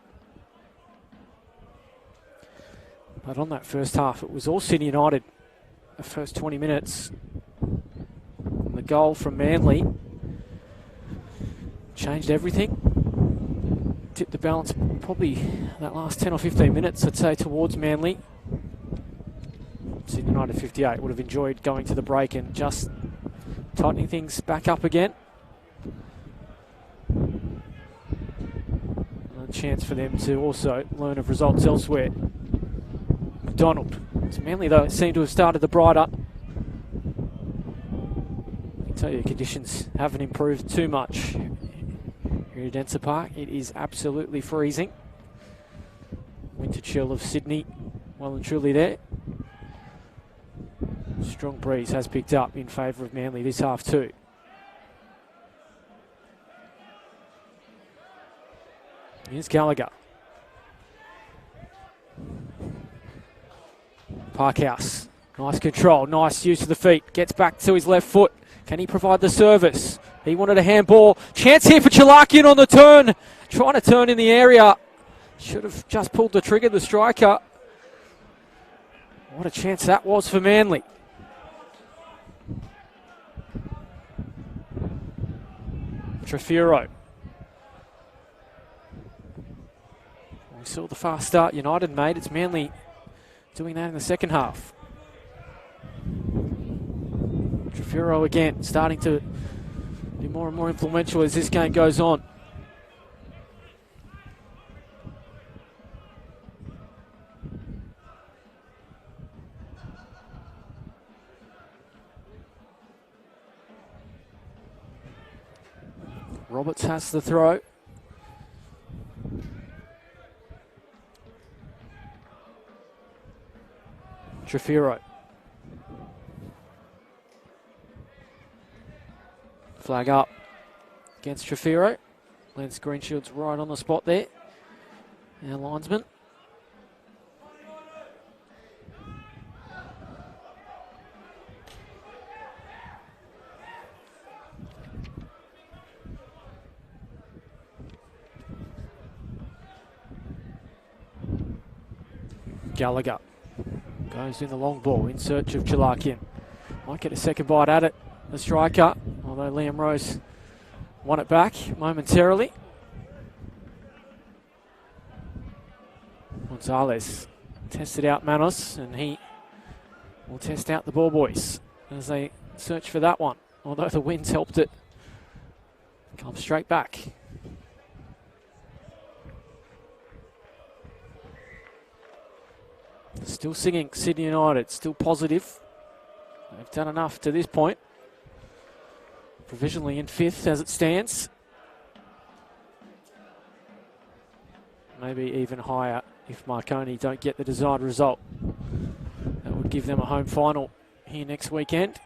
But on that first half, it was all Sydney United. The first 20 minutes. And the goal from Manly changed everything. Tipped the balance probably that last 10 or 15 minutes, I'd say, towards Manly. Sydney United 58 would have enjoyed going to the break and just tightening things back up again. A chance for them to also learn of results elsewhere. McDonald. It's Manly, though, seemed to have started the brighter. I can tell you, conditions haven't improved too much here at Denser Park. It is absolutely freezing. Winter chill of Sydney, well and truly there. Strong breeze has picked up in favour of Manly this half too. Here's Gallagher. Parkhouse, nice control, nice use of the feet. Gets back to his left foot. Can he provide the service? He wanted a handball. Chance here for Chalakian on the turn. Trying to turn in the area. Should have just pulled the trigger, the striker. What a chance that was for Manly. Trefiro. We saw the fast start United made. It's Manly doing that in the second half. Trefiro again, starting to be more and more influential as this game goes on. Roberts has the throw. Trefiro. Flag up against Trefiro. Lance Greenshield's right on the spot there. Our linesman. Gallagher goes in the long ball in search of Chalakian. Might get a second bite at it, the striker, although Liam Rose won it back momentarily. Gonzalez tested out Manos, and he will test out the ball boys as they search for that one, although the winds helped it come straight back. Still singing Sydney United, still positive. They've done enough to this point. Provisionally in 5th as it stands. Maybe even higher if Marconi don't get the desired result. That would give them a home final here next weekend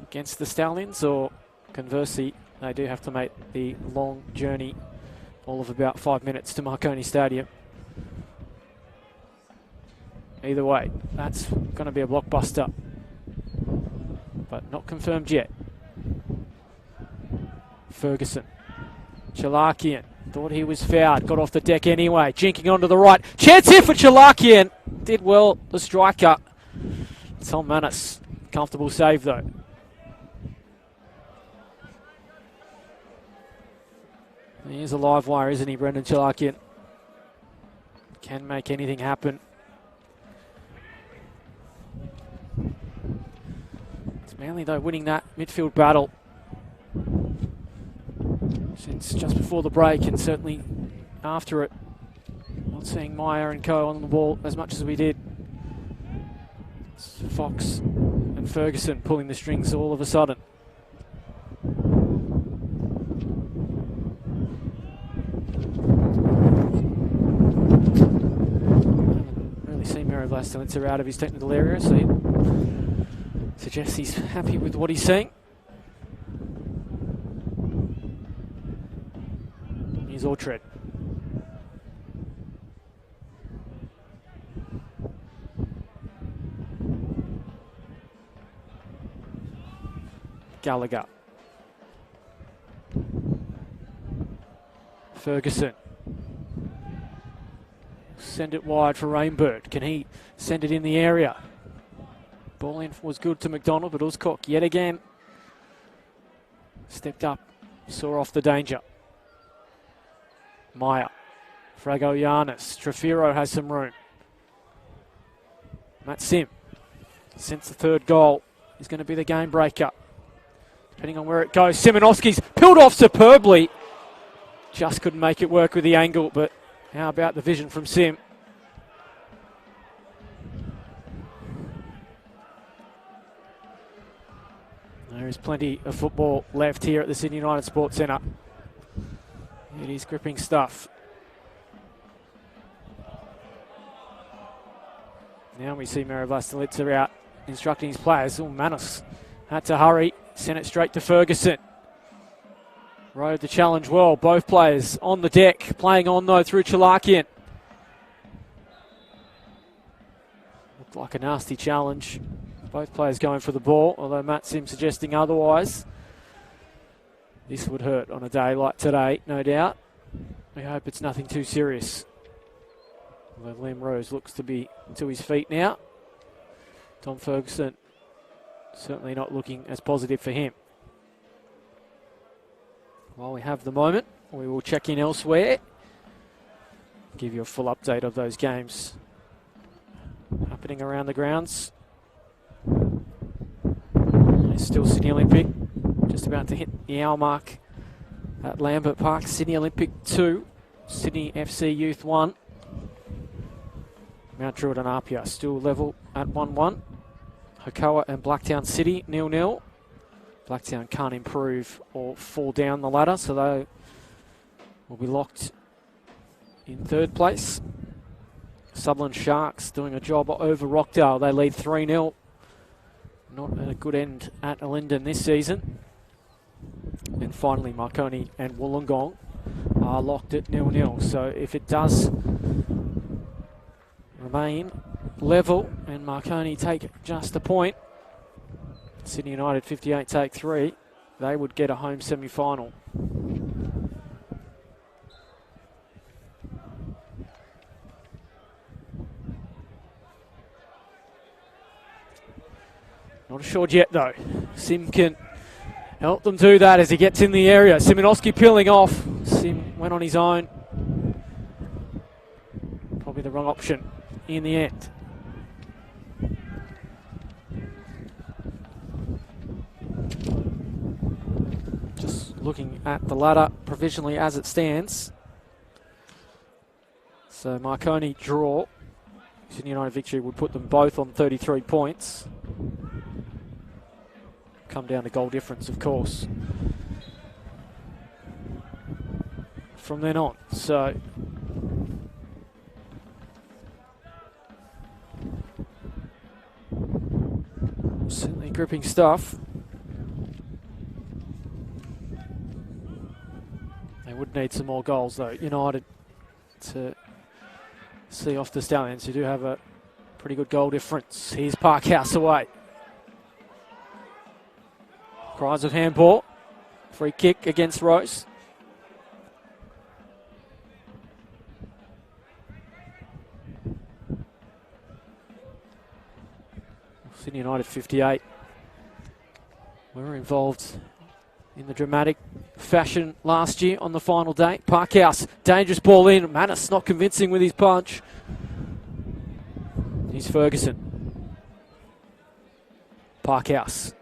against the Stallions, or conversely, they do have to make the long journey, all of about 5 minutes, to Marconi Stadium. Either way, that's going to be a blockbuster, but not confirmed yet. Ferguson. Chalakian thought he was fouled, got off the deck anyway, jinking onto the right. Chance here for Chalakian. Did well, the striker. Tom Manis. Comfortable save though. He is a live wire, isn't he, Brendan Chalakian? Can make anything happen. Manly, though, winning that midfield battle. since just before the break, and certainly after it. Not seeing Meyer and co on the ball as much as we did. It's Fox and Ferguson pulling the strings all of a sudden. Really seen Miro Vlastelica out of his technical area, so he suggests he's happy with what he's seeing. Here's Ortred. Gallagher. Ferguson. Send it wide for Rainbird. Can he send it in the area? Ball in was good to McDonald, but Uzcock yet again stepped up, saw off the danger. Meyer. Frago Giannis. Trefiro has some room. Matt Sim. Since the third goal is going to be the game breaker. Depending on where it goes. Simonovski's peeled off superbly. Just couldn't make it work with the angle, but how about the vision from Sim? There is plenty of football left here at the Sydney United Sports Centre. It is gripping stuff. Now we see Miro Vlastelica out instructing his players. Oh, Manus had to hurry. Sent it straight to Ferguson. Rode the challenge well. Both players on the deck. Playing on though through Chalakian. Looked like a nasty challenge. Both players going for the ball, although Matt Sim suggesting otherwise. This would hurt on a day like today, no doubt. We hope it's nothing too serious. Although Liam Rose looks to be to his feet now. Tom Ferguson certainly not looking as positive for him. While we have the moment, we will check in elsewhere. Give you a full update of those games happening around the grounds. It's still Sydney Olympic, just about to hit the hour mark at Lambert Park. Sydney Olympic 2, Sydney FC Youth 1. Mount Druitt and Apia still level at 1-1. Hokoa and Blacktown City 0-0. Blacktown can't improve or fall down the ladder, so they will be locked in third place. Sutherland Sharks doing a job over Rockdale. They lead 3-0. Not a good end at Linden this season. And finally, Marconi and Wollongong are locked at 0-0. So if it does remain level and Marconi take just a point, Sydney United 58 take 3, they would get a home semi-final. Not assured yet though. Sim can help them do that as he gets in the area. Simonovski peeling off. Sim went on his own. Probably the wrong option in the end. Just looking at the ladder provisionally as it stands. So Marconi draw. Sydney United victory would put them both on 33 points. Come down to goal difference, of course, from then on. So certainly gripping stuff. They would need some more goals though, United, to see off the Stallions, who do have a pretty good goal difference. Here's Parkhouse away. Cries of handball. Free kick against Rose. Sydney United 58. We were involved in the dramatic fashion last year on the final day. Parkhouse, dangerous ball in. Manus not convincing with his punch. Here's Ferguson. Parkhouse.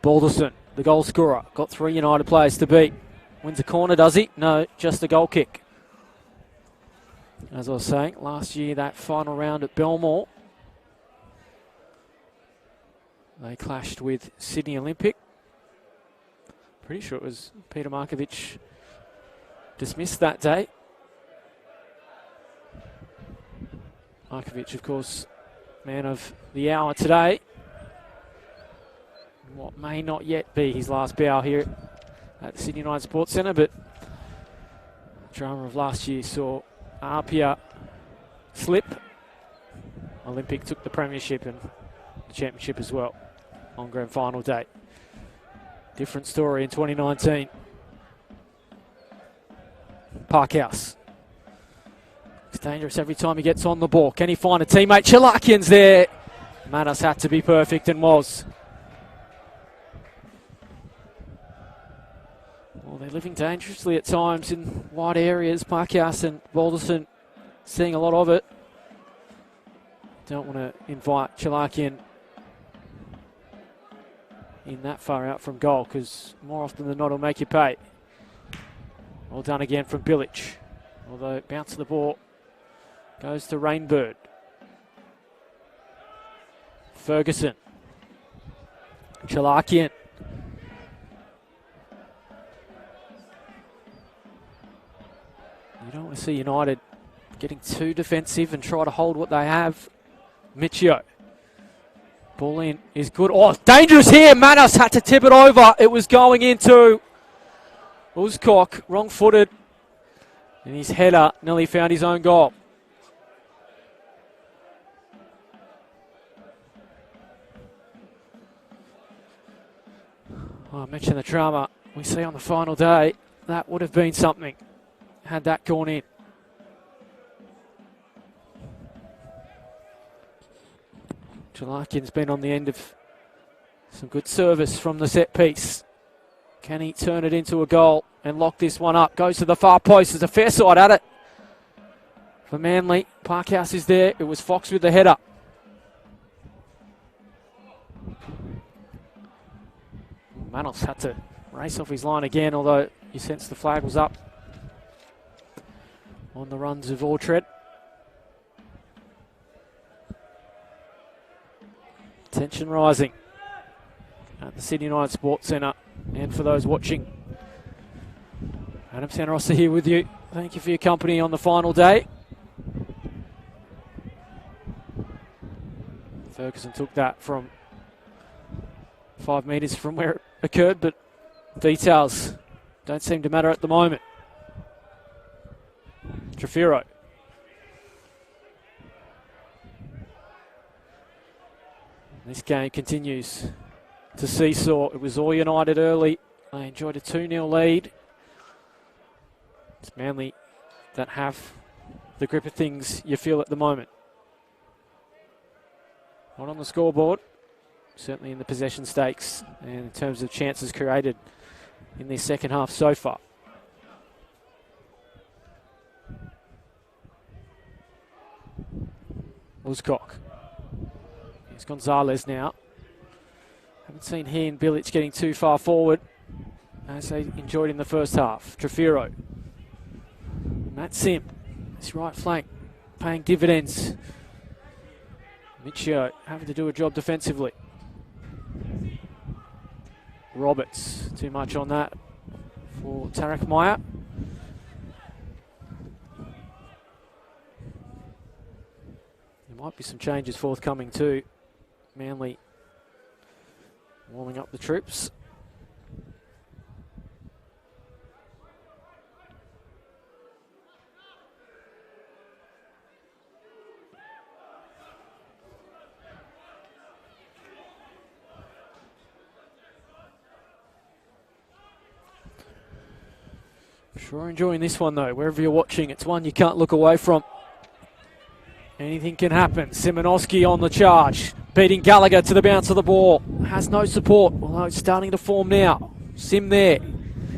Balderson, the goal scorer. Got 3 United players to beat. Wins a corner, does he? No, just a goal kick. As I was saying, last year, that final round at Belmore, they clashed with Sydney Olympic. Pretty sure it was Peter Markovic dismissed that day. Markovic, of course, man of the hour today. What may not yet be his last bow here at the Sydney United Sports Centre, but the drama of last year saw Apia slip. Olympic took the premiership and the championship as well on grand final day. Different story in 2019. Parkhouse. It's dangerous every time he gets on the ball. Can he find a teammate? Chalakian's there. Manos had to be perfect and was. Well, they're living dangerously at times in wide areas. Parkhouse and Balderson seeing a lot of it. Don't want to invite Chalakian in that far out from goal, because more often than not it'll make you pay. Well done again from Bilic. Although bounce of the ball goes to Rainbird. Ferguson. Chalakian. You don't want to see United getting too defensive and try to hold what they have. Michio. Ball in is good. Oh, dangerous here. Manos had to tip it over. It was going into Uzcock, wrong-footed. And his header nearly found his own goal. Oh, I mentioned the drama we see on the final day. That would have been something had that gone in. Chalakian's been on the end of some good service from the set piece. Can he turn it into a goal and lock this one up? Goes to the far post. There's a fair side at it for Manly. Parkhouse is there. It was Fox with the header. Manos had to race off his line again, although you sense the flag was up on the runs of Ortred. Tension rising at the Sydney United Sports Centre, and for those watching, Adam Santarossa here with you. Thank you for your company on the final day. Ferguson took that from 5 metres from where it occurred, but details don't seem to matter at the moment. Trefiro. This game continues to seesaw. It was all United early. They enjoyed a 2-0 lead. It's Manly that have the grip of things you feel at the moment. Not on the scoreboard, certainly in the possession stakes and in terms of chances created in this second half so far. Uzcock. It's Gonzalez now. Haven't seen he and Bilic getting too far forward as they enjoyed in the first half. Trefiro. Matt Sim, this right flank paying dividends. Michio having to do a job defensively. Roberts, too much on that for Tarek Meyer. There might be some changes forthcoming too. Manly warming up the troops. Sure enjoying this one though, wherever you're watching. It's one you can't look away from. Anything can happen. Simonoski on the charge. Beating Gallagher to the bounce of the ball. Has no support, although it's starting to form now. Sim there.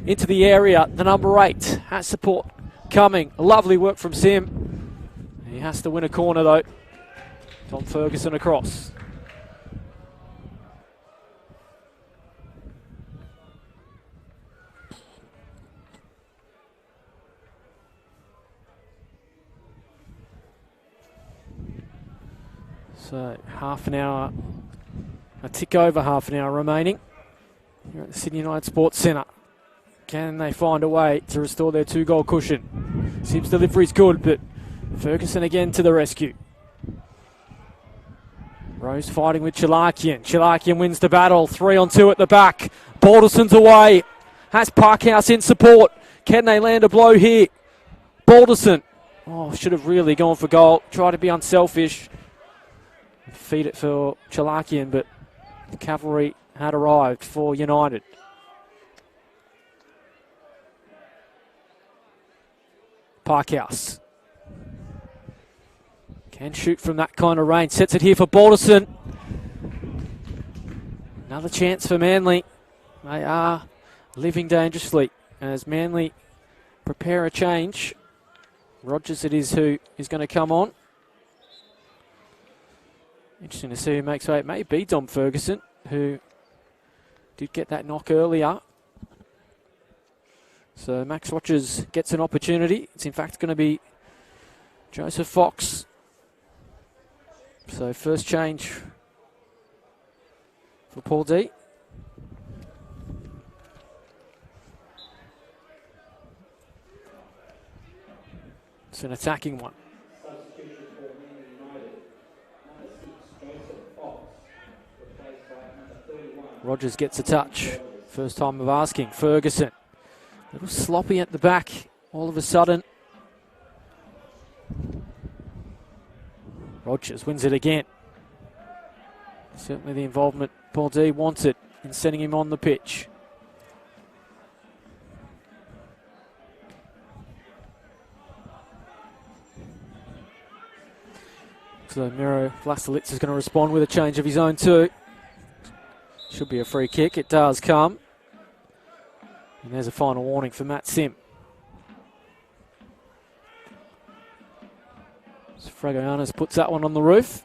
Into the area. The number 8 has support coming. Lovely work from Sim. He has to win a corner though. Tom Ferguson across. So half an hour, a tick over half an hour remaining here at the Sydney United Sports Centre. Can they find a way to restore their 2-goal cushion? Sims' delivery's good, but Ferguson again to the rescue. Rose fighting with Chilakian. Chilakian wins the battle. 3-on-2 at the back. Balderson's away. Has Parkhouse in support. Can they land a blow here? Balderson. Oh, should have really gone for goal. Try to be unselfish. Feed it for Chilakian, but the cavalry had arrived for United. Parkhouse. Can shoot from that kind of range. Sets it here for Balderson. Another chance for Manly. They are living dangerously as Manly prepare a change. Rogers it is who is going to come on. Interesting to see who makes way. It may be Dom Ferguson, who did get that knock earlier. So Max Rogers gets an opportunity. It's in fact going to be Joseph Fox. So first change for Paul D. It's an attacking one. Rogers gets a touch. First time of asking. Ferguson. A little sloppy at the back all of a sudden. Rogers wins it again. Certainly the involvement Paul D wanted in sending him on the pitch. So Miro Vlasilic is going to respond with a change of his own too. Should be a free kick. It does come. And there's a final warning for Matt Sim. So Fragoyanis puts that one on the roof.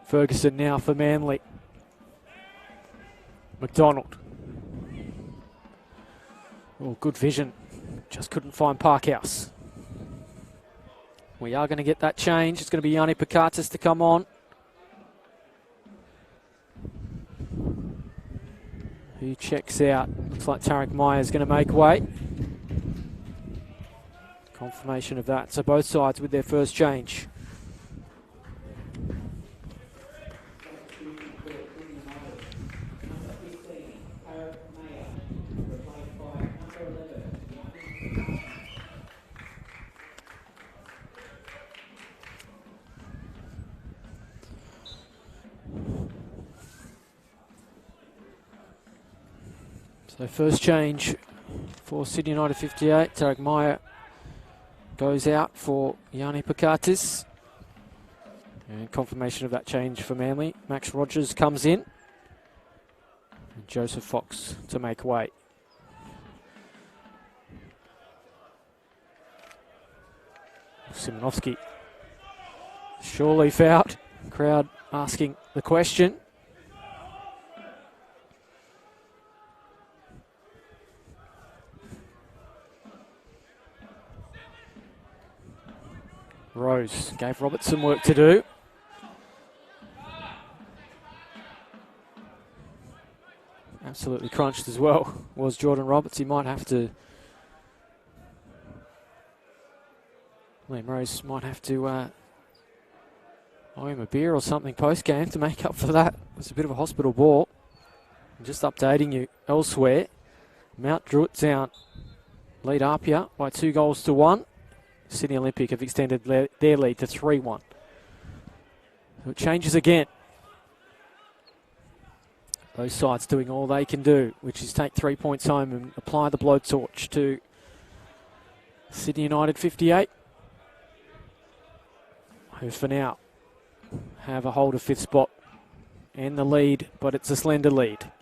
Ferguson now for Manly. McDonald. Oh, good vision. Just couldn't find Parkhouse. We are going to get that change. It's going to be Yanni Pakatis to come on. Who checks out? Looks like Tarek Meyer is going to make way. Confirmation of that. So both sides with their first change. So first change for Sydney United 58. Tarek Meyer goes out for Yanni Pakatis. And confirmation of that change for Manly. Max Rogers comes in. And Joseph Fox to make way. Simonovsky. Surely fouled. Crowd asking the question. Rose gave Roberts some work to do. Absolutely crunched as well was Jordan Roberts. He might have to... Liam Rose might have to owe him a beer or something post-game to make up for that. It was a bit of a hospital ball. And just updating you elsewhere, Mount Druitt Town lead Apia by 2-1. Sydney Olympic have extended their lead to 3-1. So it changes again. Both sides doing all they can do, which is take 3 points home and apply the blowtorch to Sydney United 58. Who for now have a hold of fifth spot and the lead, but it's a slender lead.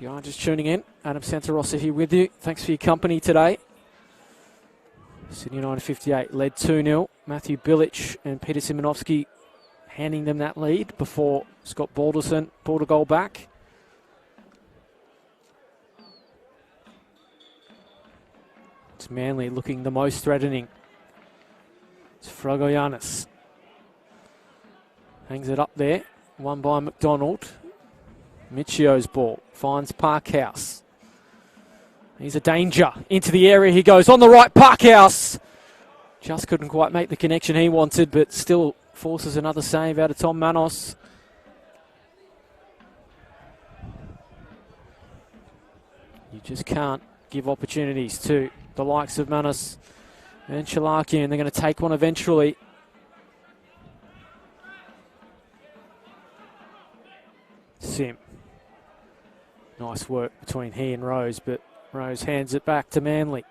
If you are just tuning in, Adam Santarossa here with you. Thanks for your company today. Sydney United 58 led 2-0. Matthew Bilic and Peter Simonovsky handing them that lead before Scott Balderson pulled a goal back. It's Manly looking the most threatening. It's Fragoyanis. Hangs it up there. Won by McDonald. Michio's ball. Finds Parkhouse. He's a danger. Into the area he goes. On the right, Parkhouse. Just couldn't quite make the connection he wanted, but still forces another save out of Tom Manos. You just can't give opportunities to the likes of Manos and Chalakian. They're going to take one eventually. Sim. Nice work between he and Rose, but Rose hands it back to Manly.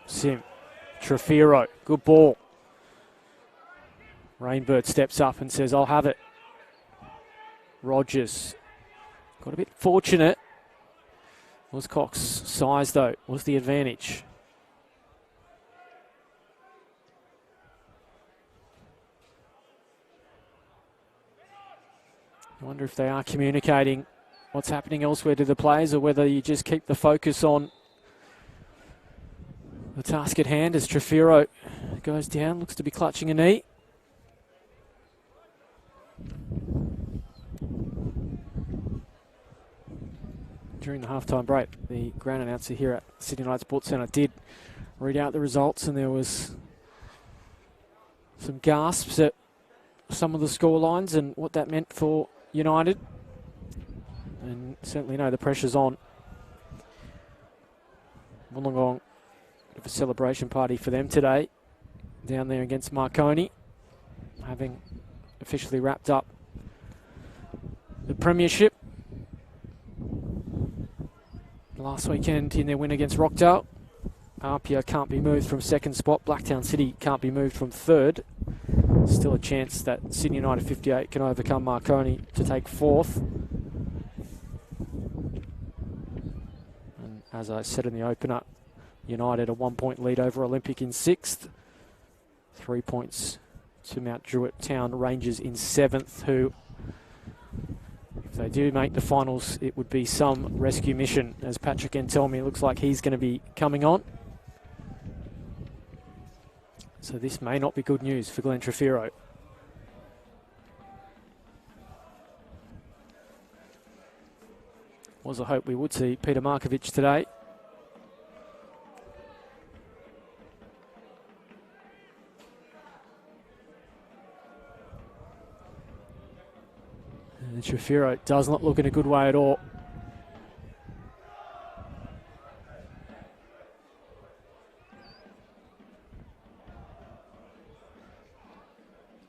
Sim. Trefiro. Good ball. Rainbird steps up and says, I'll have it. Rogers. Got a bit fortunate. Was Cox's size, though, was the advantage. I wonder if they are communicating what's happening elsewhere to the players, or whether you just keep the focus on the task at hand as Trefiro goes down, looks to be clutching a knee. During the halftime break, the ground announcer here at Sydney United Sports Centre did read out the results, and there was some gasps at some of the scorelines and what that meant for United. And certainly know the pressure's on. Wollongong, bit of a celebration party for them today, down there against Marconi, having officially wrapped up the premiership last weekend in their win against Rockdale. Apia can't be moved from second spot. Blacktown City can't be moved from third. Still a chance that Sydney United 58 can overcome Marconi to take fourth. And as I said in the opener, United a 1 point lead over Olympic in sixth. 3 points to Mount Druitt Town Rangers in seventh, who, if they do make the finals, it would be some rescue mission, as Patrick Entelmi looks like he's going to be coming on. So this may not be good news for Glenn Trefiro. Was a hope we would see Peter Markovic today. And Trefiro does not look in a good way at all.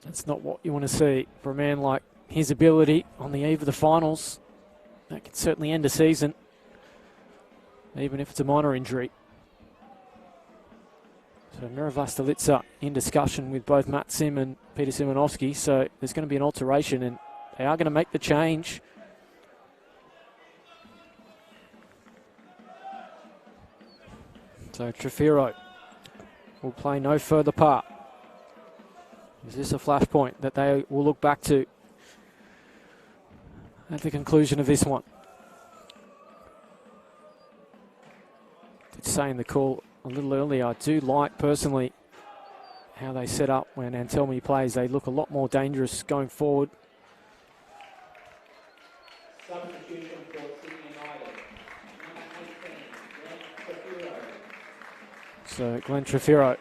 That's not what you want to see for a man like his ability on the eve of the finals. That could certainly end a season, even if it's a minor injury. So Mirovastalitsa in discussion with both Matt Sim and Peter Simonovsky, so there's going to be an alteration, and they are going to make the change. So Trefiro will play no further part. Is this a flashpoint that they will look back to at the conclusion of this one? Did say in the call a little earlier, I do like personally how they set up when Antelmi plays. They look a lot more dangerous going forward. Substitution for Sydney United. Number 18, Glenn Trefiro. So Glenn Trefiro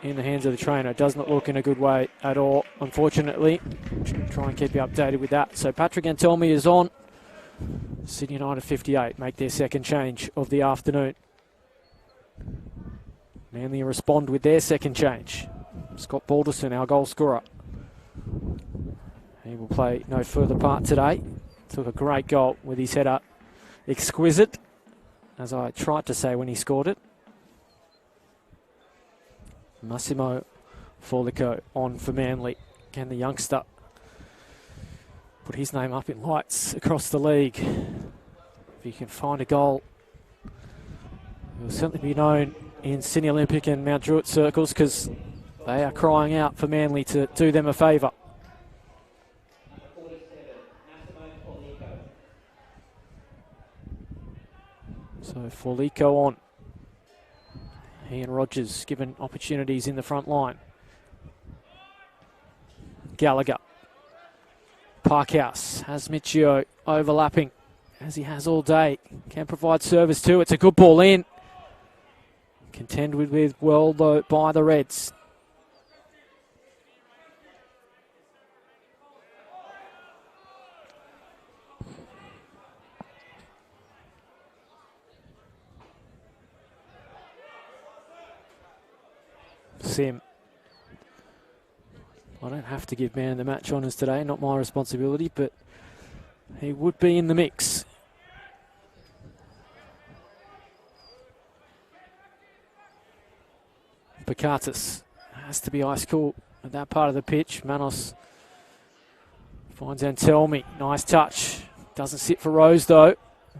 in the hands of the trainer does not look in a good way at all, unfortunately. Try and keep you updated with that. So Patrick Antelmi is on. Sydney United 58 make their second change of the afternoon. Manly respond with their second change. Scott Balderson, our goal scorer. He will play no further part today. Took a great goal with his header. Exquisite, as I tried to say when he scored it. Massimo Forlico on for Manly. Can the youngster put his name up in lights across the league? If he can find a goal, he'll certainly be known in Sydney Olympic and Mount Druitt circles, because they are crying out for Manly to do them a favour. So Forlico on. He and Rogers given opportunities in the front line. Gallagher. Parkhouse has Michio overlapping, as he has all day. Can provide service too. It's a good ball in. Contended with well though by the Reds. Sim. I don't have to give Man the match honours today, not my responsibility, but he would be in the mix. Bakatis has to be ice cool at that part of the pitch. Manos finds Antelmi. Nice touch. Doesn't sit for Rose though.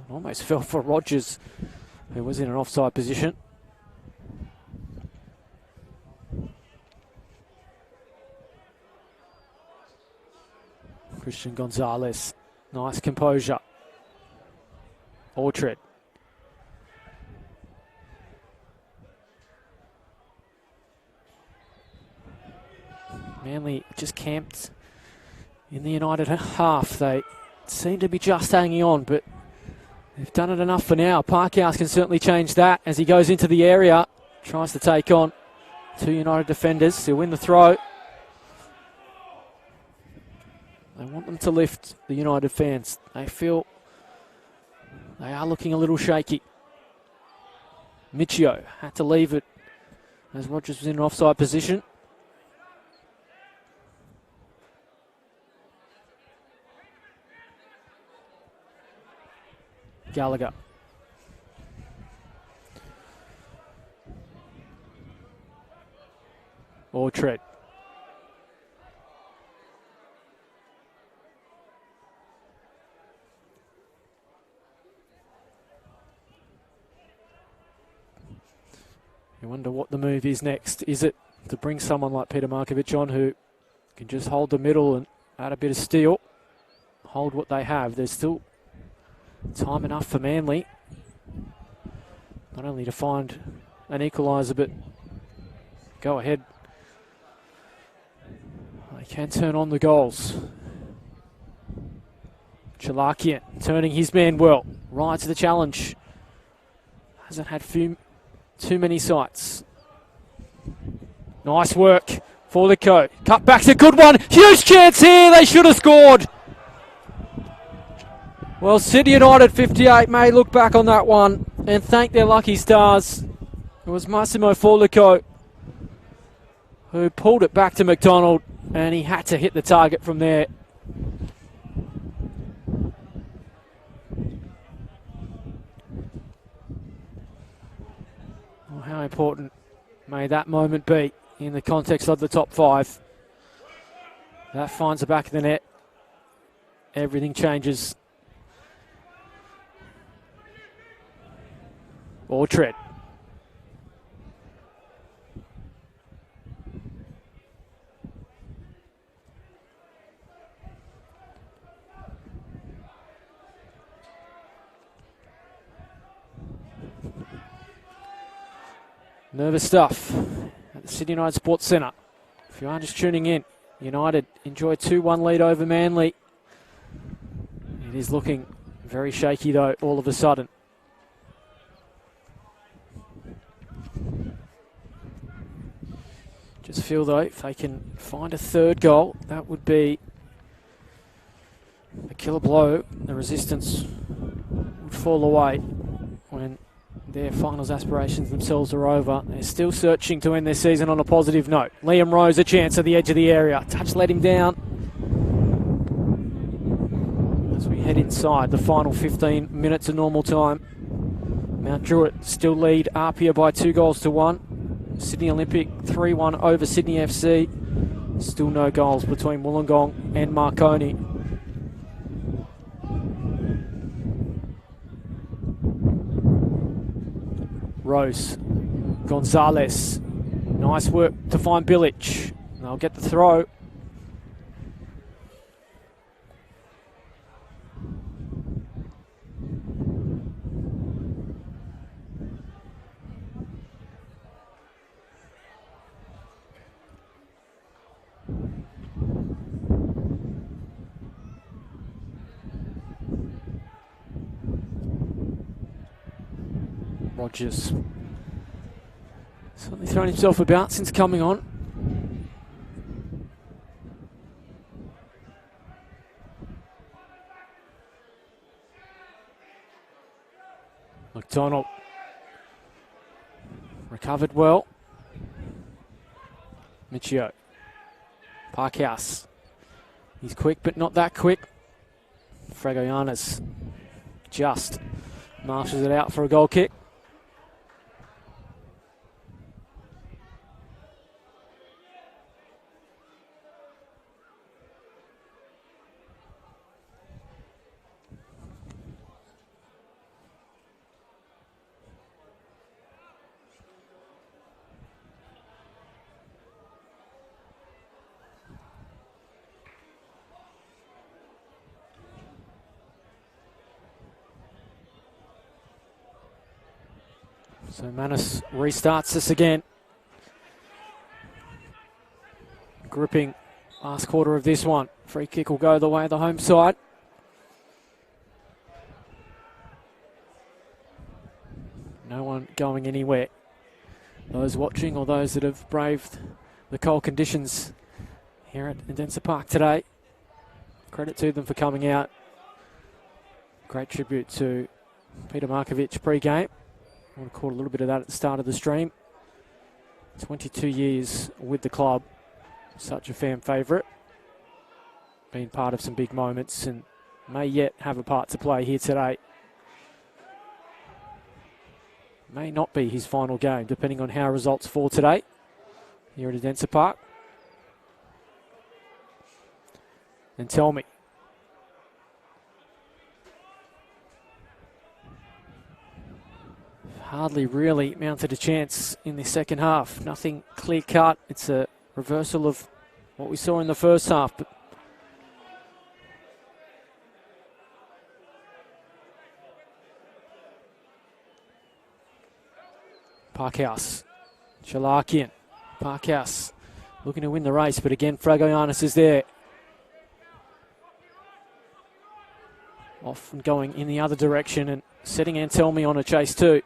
Almost fell for Rogers, who was in an offside position. Christian Gonzalez. Nice composure. Orchard. Manly just camped in the United half. They seem to be just hanging on, but they've done it enough for now. Parkhouse can certainly change that as he goes into the area. Tries to take on two United defenders. He'll win the throw. They want them to lift the United fans. They feel they are looking a little shaky. Michio had to leave it as Rogers was in an offside position. Gallagher. Orchard. You wonder what the move is next. Is it to bring someone like Peter Markovic on who can just hold the middle and add a bit of steel, hold what they have? There's still time enough for Manly, not only to find an equaliser, but go ahead. They can turn on the goals. Chalakian turning his man well. Right to the challenge. Hasn't had too many sights. Nice work for the coach. Cut back's a good one. Huge chance here. They should have scored. Well, Sydney United 58 may look back on that one and thank their lucky stars. It was Massimo Forlico who pulled it back to McDonald, and he had to hit the target from there. Well, how important may that moment be in the context of the top five? That finds the back of the net. Everything changes. Orchard. Nervous stuff at the Sydney United Sports Centre. If you are just tuning in, United enjoy 2-1 lead over Manly. It is looking very shaky though all of a sudden. Just feel though, if they can find a third goal, that would be a killer blow. The resistance would fall away when their finals aspirations themselves are over. They're still searching to end their season on a positive note. Liam Rose a chance at the edge of the area. Touch let him down. As we head inside the final 15 minutes of normal time. Mount Druitt still lead Apia by 2-1. Sydney Olympic 3-1 over Sydney FC. Still no goals between Wollongong and Marconi. Rose, Gonzalez, nice work to find Bilic. They'll get the throw. Rogers certainly thrown himself about since coming on. McDonald recovered well. Michio. Parkhouse. He's quick, but not that quick. Fragoyanas just marshals it out for a goal kick. So Manus restarts this again. Gripping last quarter of this one. Free kick will go the way of the home side. No one going anywhere. Those watching or those that have braved the cold conditions here at Endenza Park today, credit to them for coming out. Great tribute to Peter Markovic pre-game. I want to call a little bit of that at the start of the stream. 22 years with the club, such a fan favourite. Been part of some big moments and may yet have a part to play here today. May not be his final game, depending on how results fall today here at Endenza Park. And tell me, hardly really mounted a chance in the second half. Nothing clear cut. It's a reversal of what we saw in the first half. But Parkhouse, Shalakian, Parkhouse looking to win the race, but again Fragoyanis is there. Often going in the other direction and setting Antelmi on a chase too.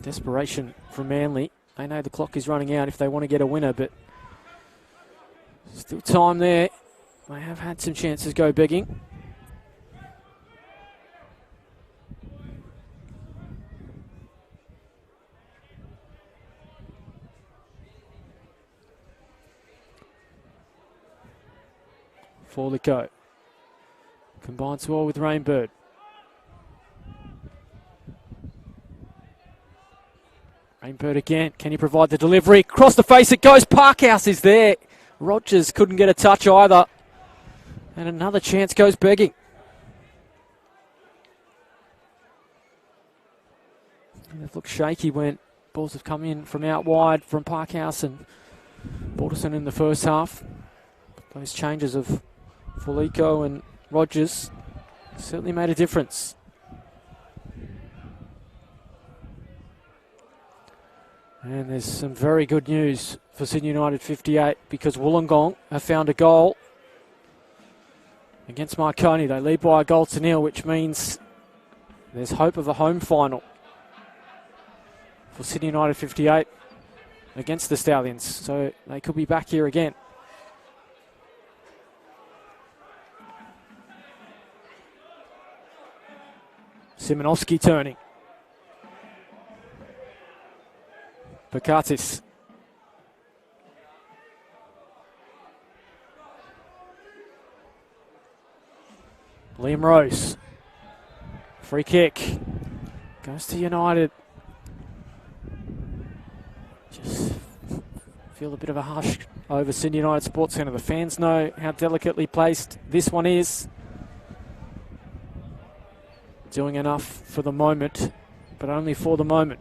Desperation from Manly. They know the clock is running out if they want to get a winner, but still time there. They have had some chances go begging. Forlico combines well with Rainbird. Rainbird again. Can he provide the delivery? Across the face it goes. Parkhouse is there. Rogers couldn't get a touch either. And another chance goes begging. And they've looked shaky when balls have come in from out wide from Parkhouse and Balderson in the first half. Those changes of Forlico and Rogers certainly made a difference. And there's some very good news for Sydney United 58 because Wollongong have found a goal against Marconi. They lead by a goal to nil, which means there's hope of a home final for Sydney United 58 against the Stallions. So they could be back here again. Simonovsky turning. Bakatis. Liam Rose. Free kick. Goes to United. Just feel a bit of a hush over Sydney United Sports Centre. The fans know how delicately placed this one is. Doing enough for the moment, but only for the moment.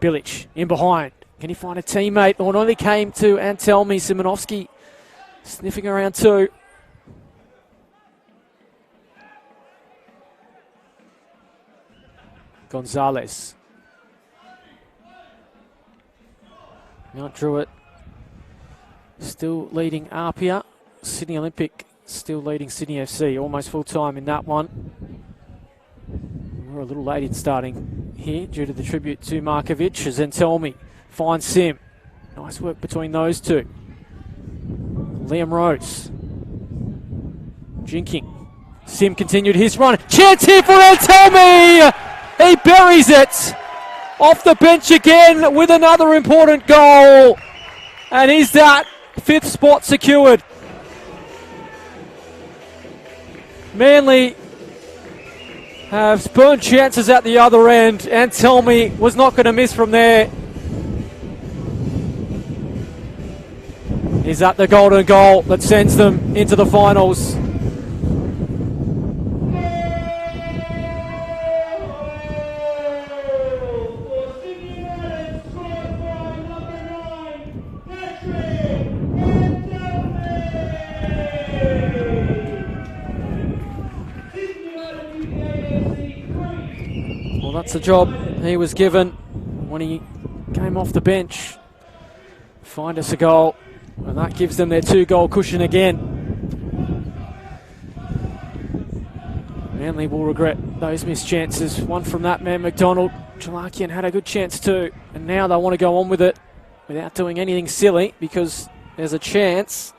Bilic in behind. Can he find a teammate? Or only came to Antelmi. Simonovsky sniffing around too. Gonzalez. Mount Druitt still leading Apia. Sydney Olympic still leading Sydney FC. Almost full time in that one. We're a little late in starting here due to the tribute to Markovic. As Antelmi finds Sim. Nice work between those two. Liam Rose. Jinking. Sim continued his run. Chance here for Antelmi! He buries it! Off the bench again with another important goal. And is that fifth spot secured? Manly have spurned chances at the other end. Antelmi was not going to miss from there. Is that the golden goal that sends them into the finals? Well, that's the job he was given when he came off the bench. Find us a goal, and that gives them their 2-goal cushion again. Manly will regret those missed chances. One from that man, McDonald. Jalakian had a good chance too, and now they want to go on with it without doing anything silly, because there's a chance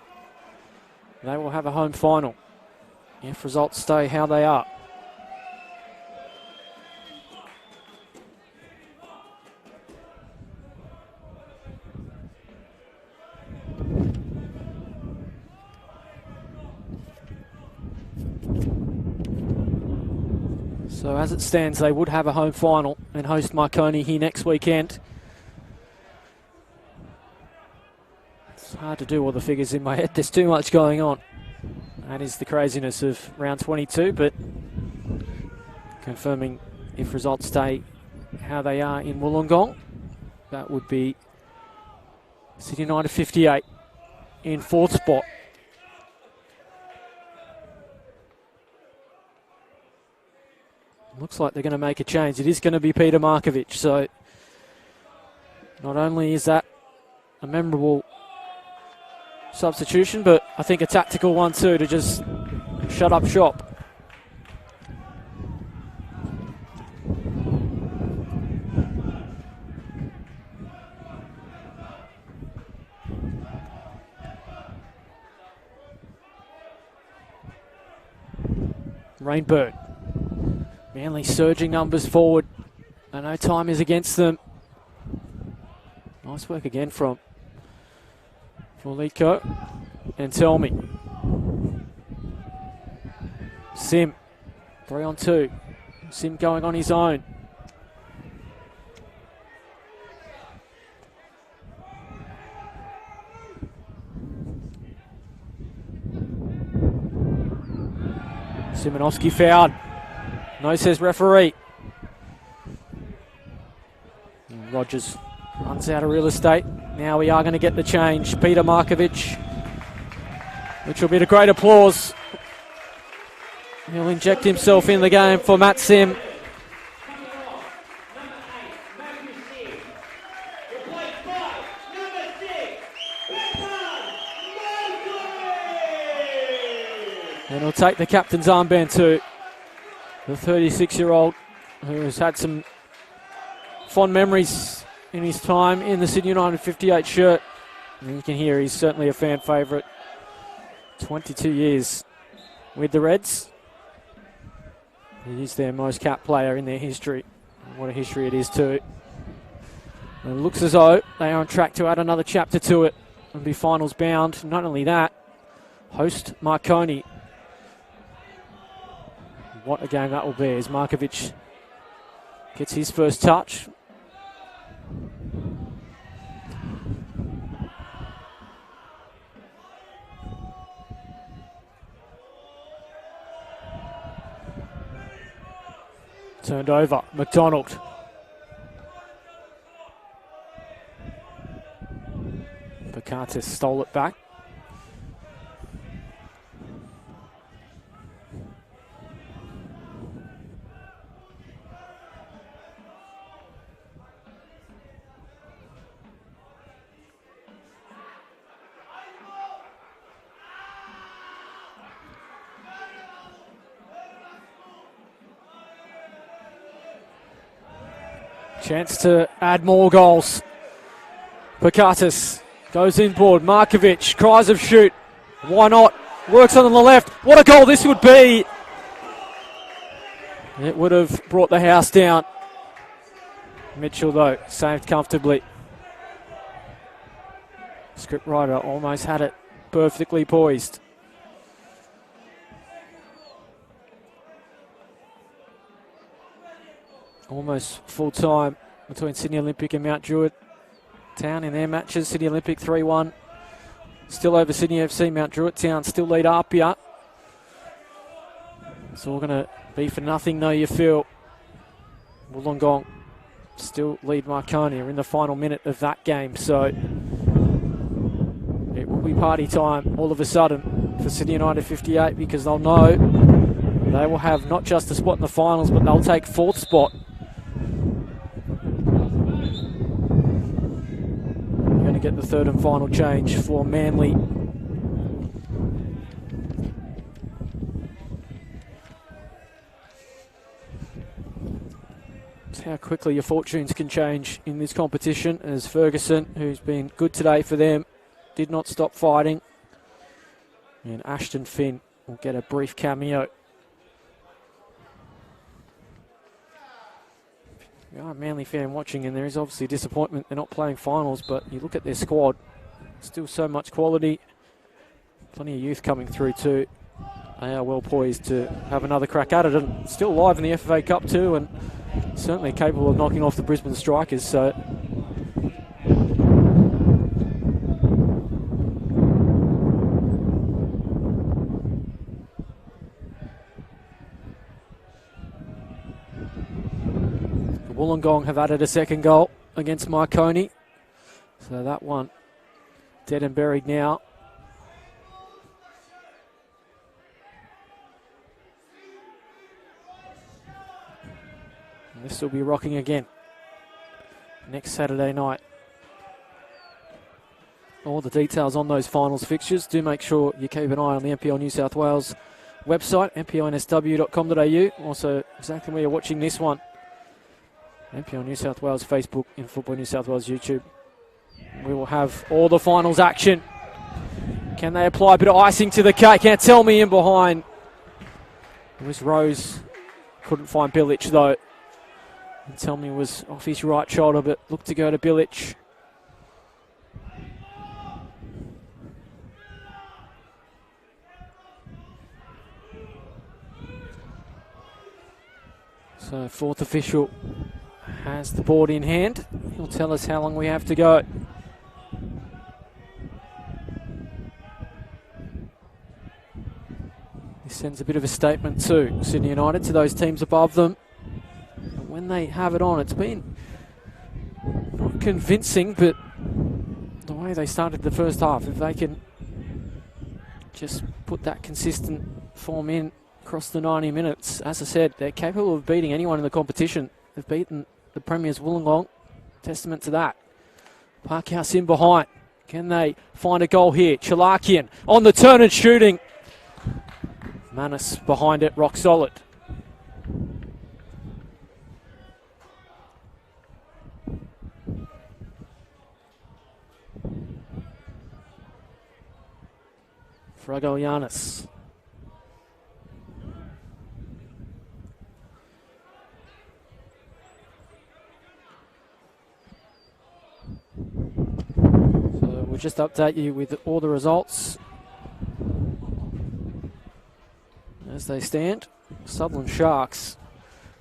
they will have a home final if results stay how they are. So as it stands, they would have a home final and host Marconi here next weekend. It's hard to do all the figures in my head. There's too much going on. That is the craziness of round 22, but confirming if results stay how they are in Wollongong, that would be Sydney United 58 in 4th spot. Looks like they're going to make a change. It is going to be Peter Markovic. So not only is that a memorable substitution, but I think a tactical one too, to just shut up shop. Rainbird. Manly surging numbers forward. I know time is against them. Nice work again from Lico. And Telmi. Sim. 3-on-2. Sim going on his own. Simonovsky fouled. No, says referee. And Rogers runs out of real estate. Now we are going to get the change. Peter Markovic, which will be to great applause. He'll inject himself in the game for Matt Sim. And he'll take the captain's armband too. The 36-year-old who has had some fond memories in his time in the Sydney United 58 shirt. And you can hear he's certainly a fan favourite. 22 years with the Reds. He is their most capped player in their history. And what a history it is too. And it looks as though they are on track to add another chapter to it and be finals bound. Not only that, host Marconi. What a game that will be as Markovic gets his first touch. Turned over, McDonald. Bakatis stole it back. Chance to add more goals. Bakatis goes inboard. Markovic cries of shoot. Why not? Works on the left. What a goal this would be. It would have brought the house down. Mitchell, though, saved comfortably. Scriptwriter almost had it perfectly poised. Almost full time between Sydney Olympic and Mount Druitt Town in their matches. Sydney Olympic 3-1. Still over Sydney FC. Mount Druitt Town still lead Apia. It's all going to be for nothing, though, you feel. Wollongong still lead Marconi. We're in the final minute of that game, so it will be party time all of a sudden for Sydney United 58, because they'll know they will have not just a spot in the finals, but they'll take fourth spot. Going to get the third and final change for Manly. It's how quickly your fortunes can change in this competition, as Ferguson, who's been good today for them, did not stop fighting. And Ashton Finn will get a brief cameo. You are a Manly fan watching, and there is obviously disappointment they're not playing finals, but you look at their squad, still so much quality, plenty of youth coming through too. They are well poised to have another crack at it, and still alive in the FFA Cup too, and certainly capable of knocking off the Brisbane Strikers. So Wollongong have added a second goal against Marconi. So that one dead and buried now. And this will be rocking again next Saturday night. All the details on those finals fixtures. Do make sure you keep an eye on the NPL New South Wales website, nplnsw.com.au. Also, exactly where you're watching this one. NPL New South Wales Facebook and Football New South Wales YouTube. We will have all the finals action. Can they apply a bit of icing to the cake? Can't tell me in behind. It was Rose. Couldn't find Bilic though. And tell me was off his right shoulder, but looked to go to Bilic. So fourth official has the board in hand. He'll tell us how long we have to go. This sends a bit of a statement to Sydney United, to those teams above them. And when they have it on, it's been not convincing, but the way they started the first half, if they can just put that consistent form in across the 90 minutes, as I said, they're capable of beating anyone in the competition. They've beaten the Premiers Wollongong, testament to that. Parkhouse in behind. Can they find a goal here? Chalakian on the turn and shooting. Manus behind it, rock solid. Fragoyanis. We'll just update you with all the results as they stand. Sutherland Sharks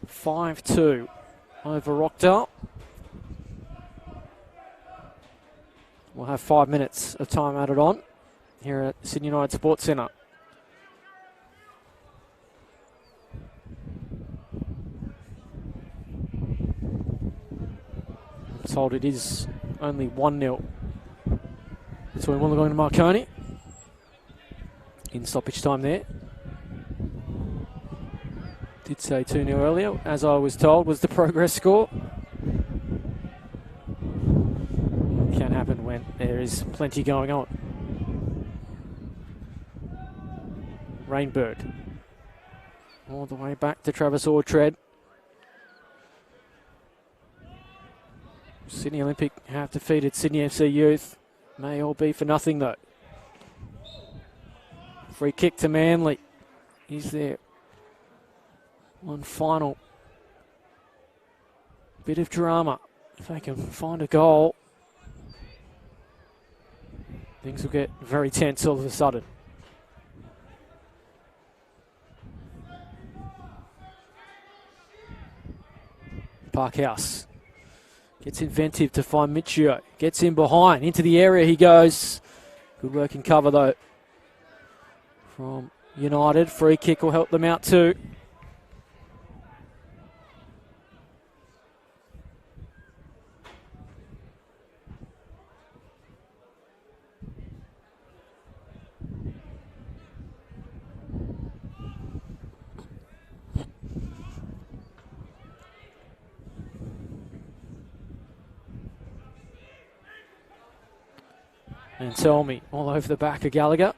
5-2 over Rockdale. We'll have 5 minutes of time added on here at Sydney United Sports Centre. told it is only 1-0 between Wollongong and Marconi. In stoppage time there. Did say 2-0 earlier, as I was told was the progress score. Can happen when there is plenty going on. Rainbird. All the way back to Travis Ortred. Sydney Olympic have defeated Sydney FC Youth. May all be for nothing though. Free kick to Manly. Is there one final bit of drama? If they can find a goal, things will get very tense all of a sudden. Parkhouse gets inventive to find Michio. Gets in behind. Into the area he goes. Good work in cover though from United. Free kick will help them out too. And tell me, all over the back of Gallagher.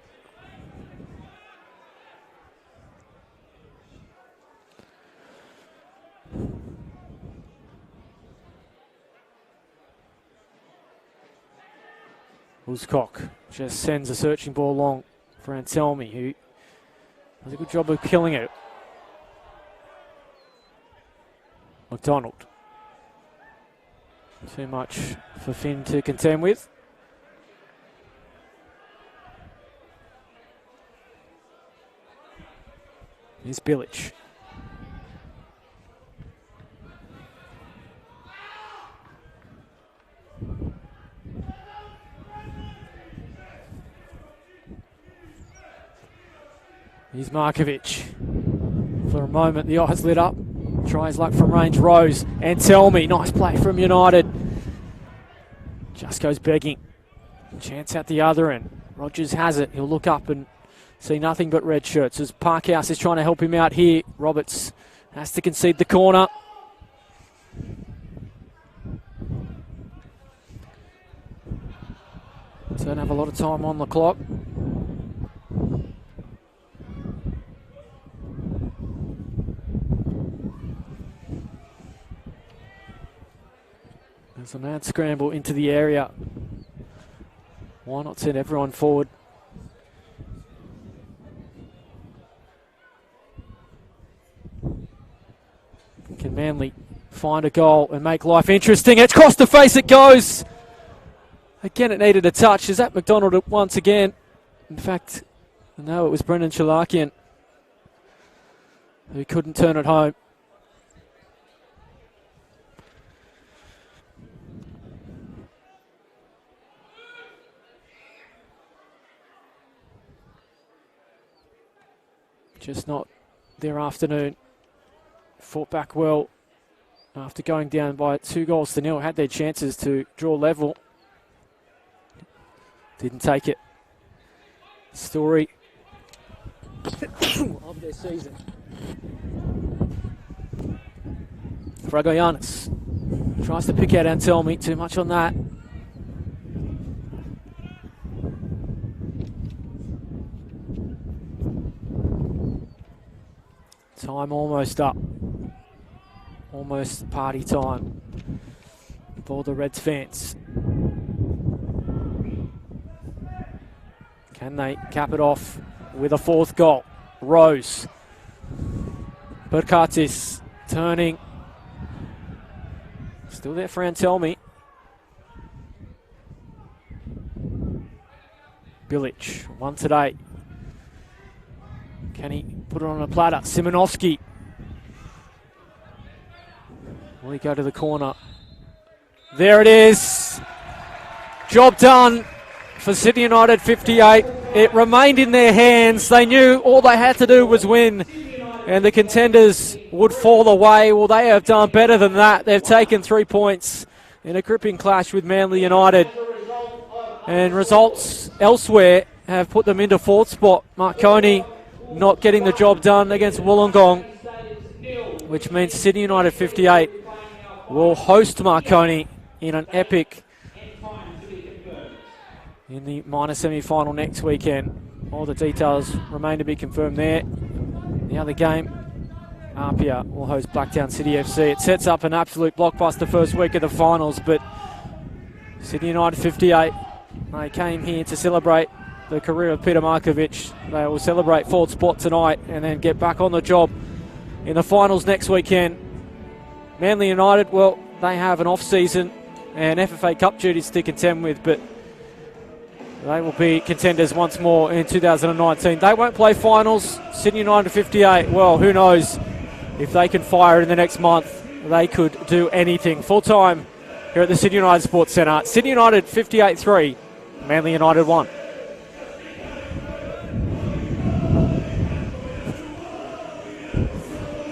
Wooscock just sends a searching ball long for Anselmi, who does a good job of killing it. McDonald. Too much for Finn to contend with. Here's Bilic. Here's Markovic. For a moment, the eyes lit up. Tries luck from range, Rose. And tell me, nice play from United. Just goes begging. Chance at the other end. Rogers has it. He'll look up and see nothing but red shirts as Parkhouse is trying to help him out here. Roberts has to concede the corner. Don't have a lot of time on the clock. There's a mad scramble into the area. Why not send everyone forward? Can Manly find a goal and make life interesting? It's across the face it goes. Again, it needed a touch. Is that McDonald once again? In fact, no, it was Brendan Chalakian who couldn't turn it home. Just not their afternoon. Fought back well after going down by 2-0. Had their chances to draw level. Didn't take it. Story of their season. Fragoyanis tries to pick out Anselmi. Too much on that. Time almost up. Almost party time for the Reds fans. Can they cap it off with a fourth goal? Rose. Berkatis turning. Still there for Anselmi. Bilic, one today. Can he put it on a platter? Simonovsky. Will he go to the corner? There it is. Job done for Sydney United 58. It remained in their hands. They knew all they had to do was win and the contenders would fall away. Well, they have done better than that. They've taken 3 points in a gripping clash with Manly United. And results elsewhere have put them into fourth spot. Marconi not getting the job done against Wollongong, which means Sydney United 58 will host Marconi in an epic in the minor semi-final next weekend. All the details remain to be confirmed there. The other game, Apia will host Blacktown City FC. It sets up an absolute blockbuster first week of the finals, but Sydney United 58, they came here to celebrate the career of Peter Markovic. They will celebrate fourth spot tonight and then get back on the job in the finals next weekend. Manly United, well, they have an off-season and FFA Cup duties to contend with, but they will be contenders once more in 2019. They won't play finals. Sydney United 58, well, who knows if they can fire in the next month. They could do anything. Full time here at the Sydney United Sports Centre. Sydney United 58-3, Manly United 1.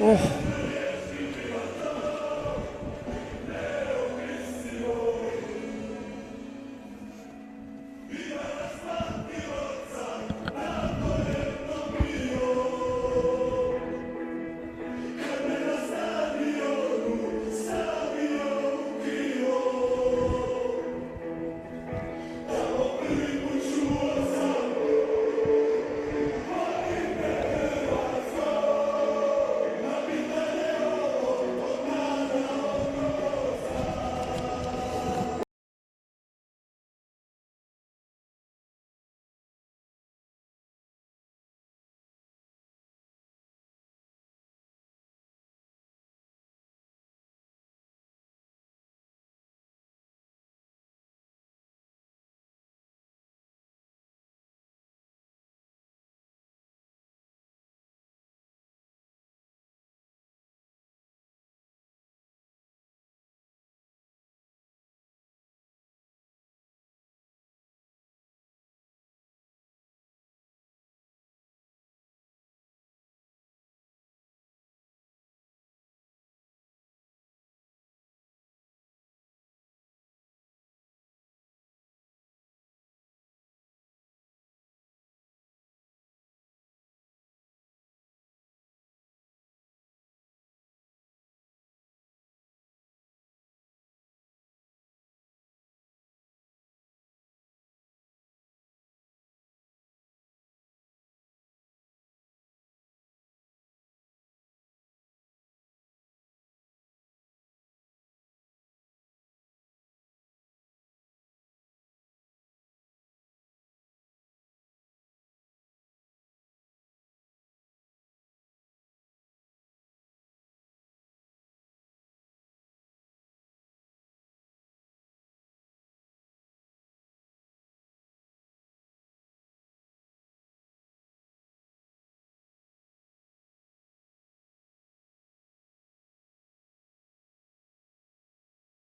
Oh.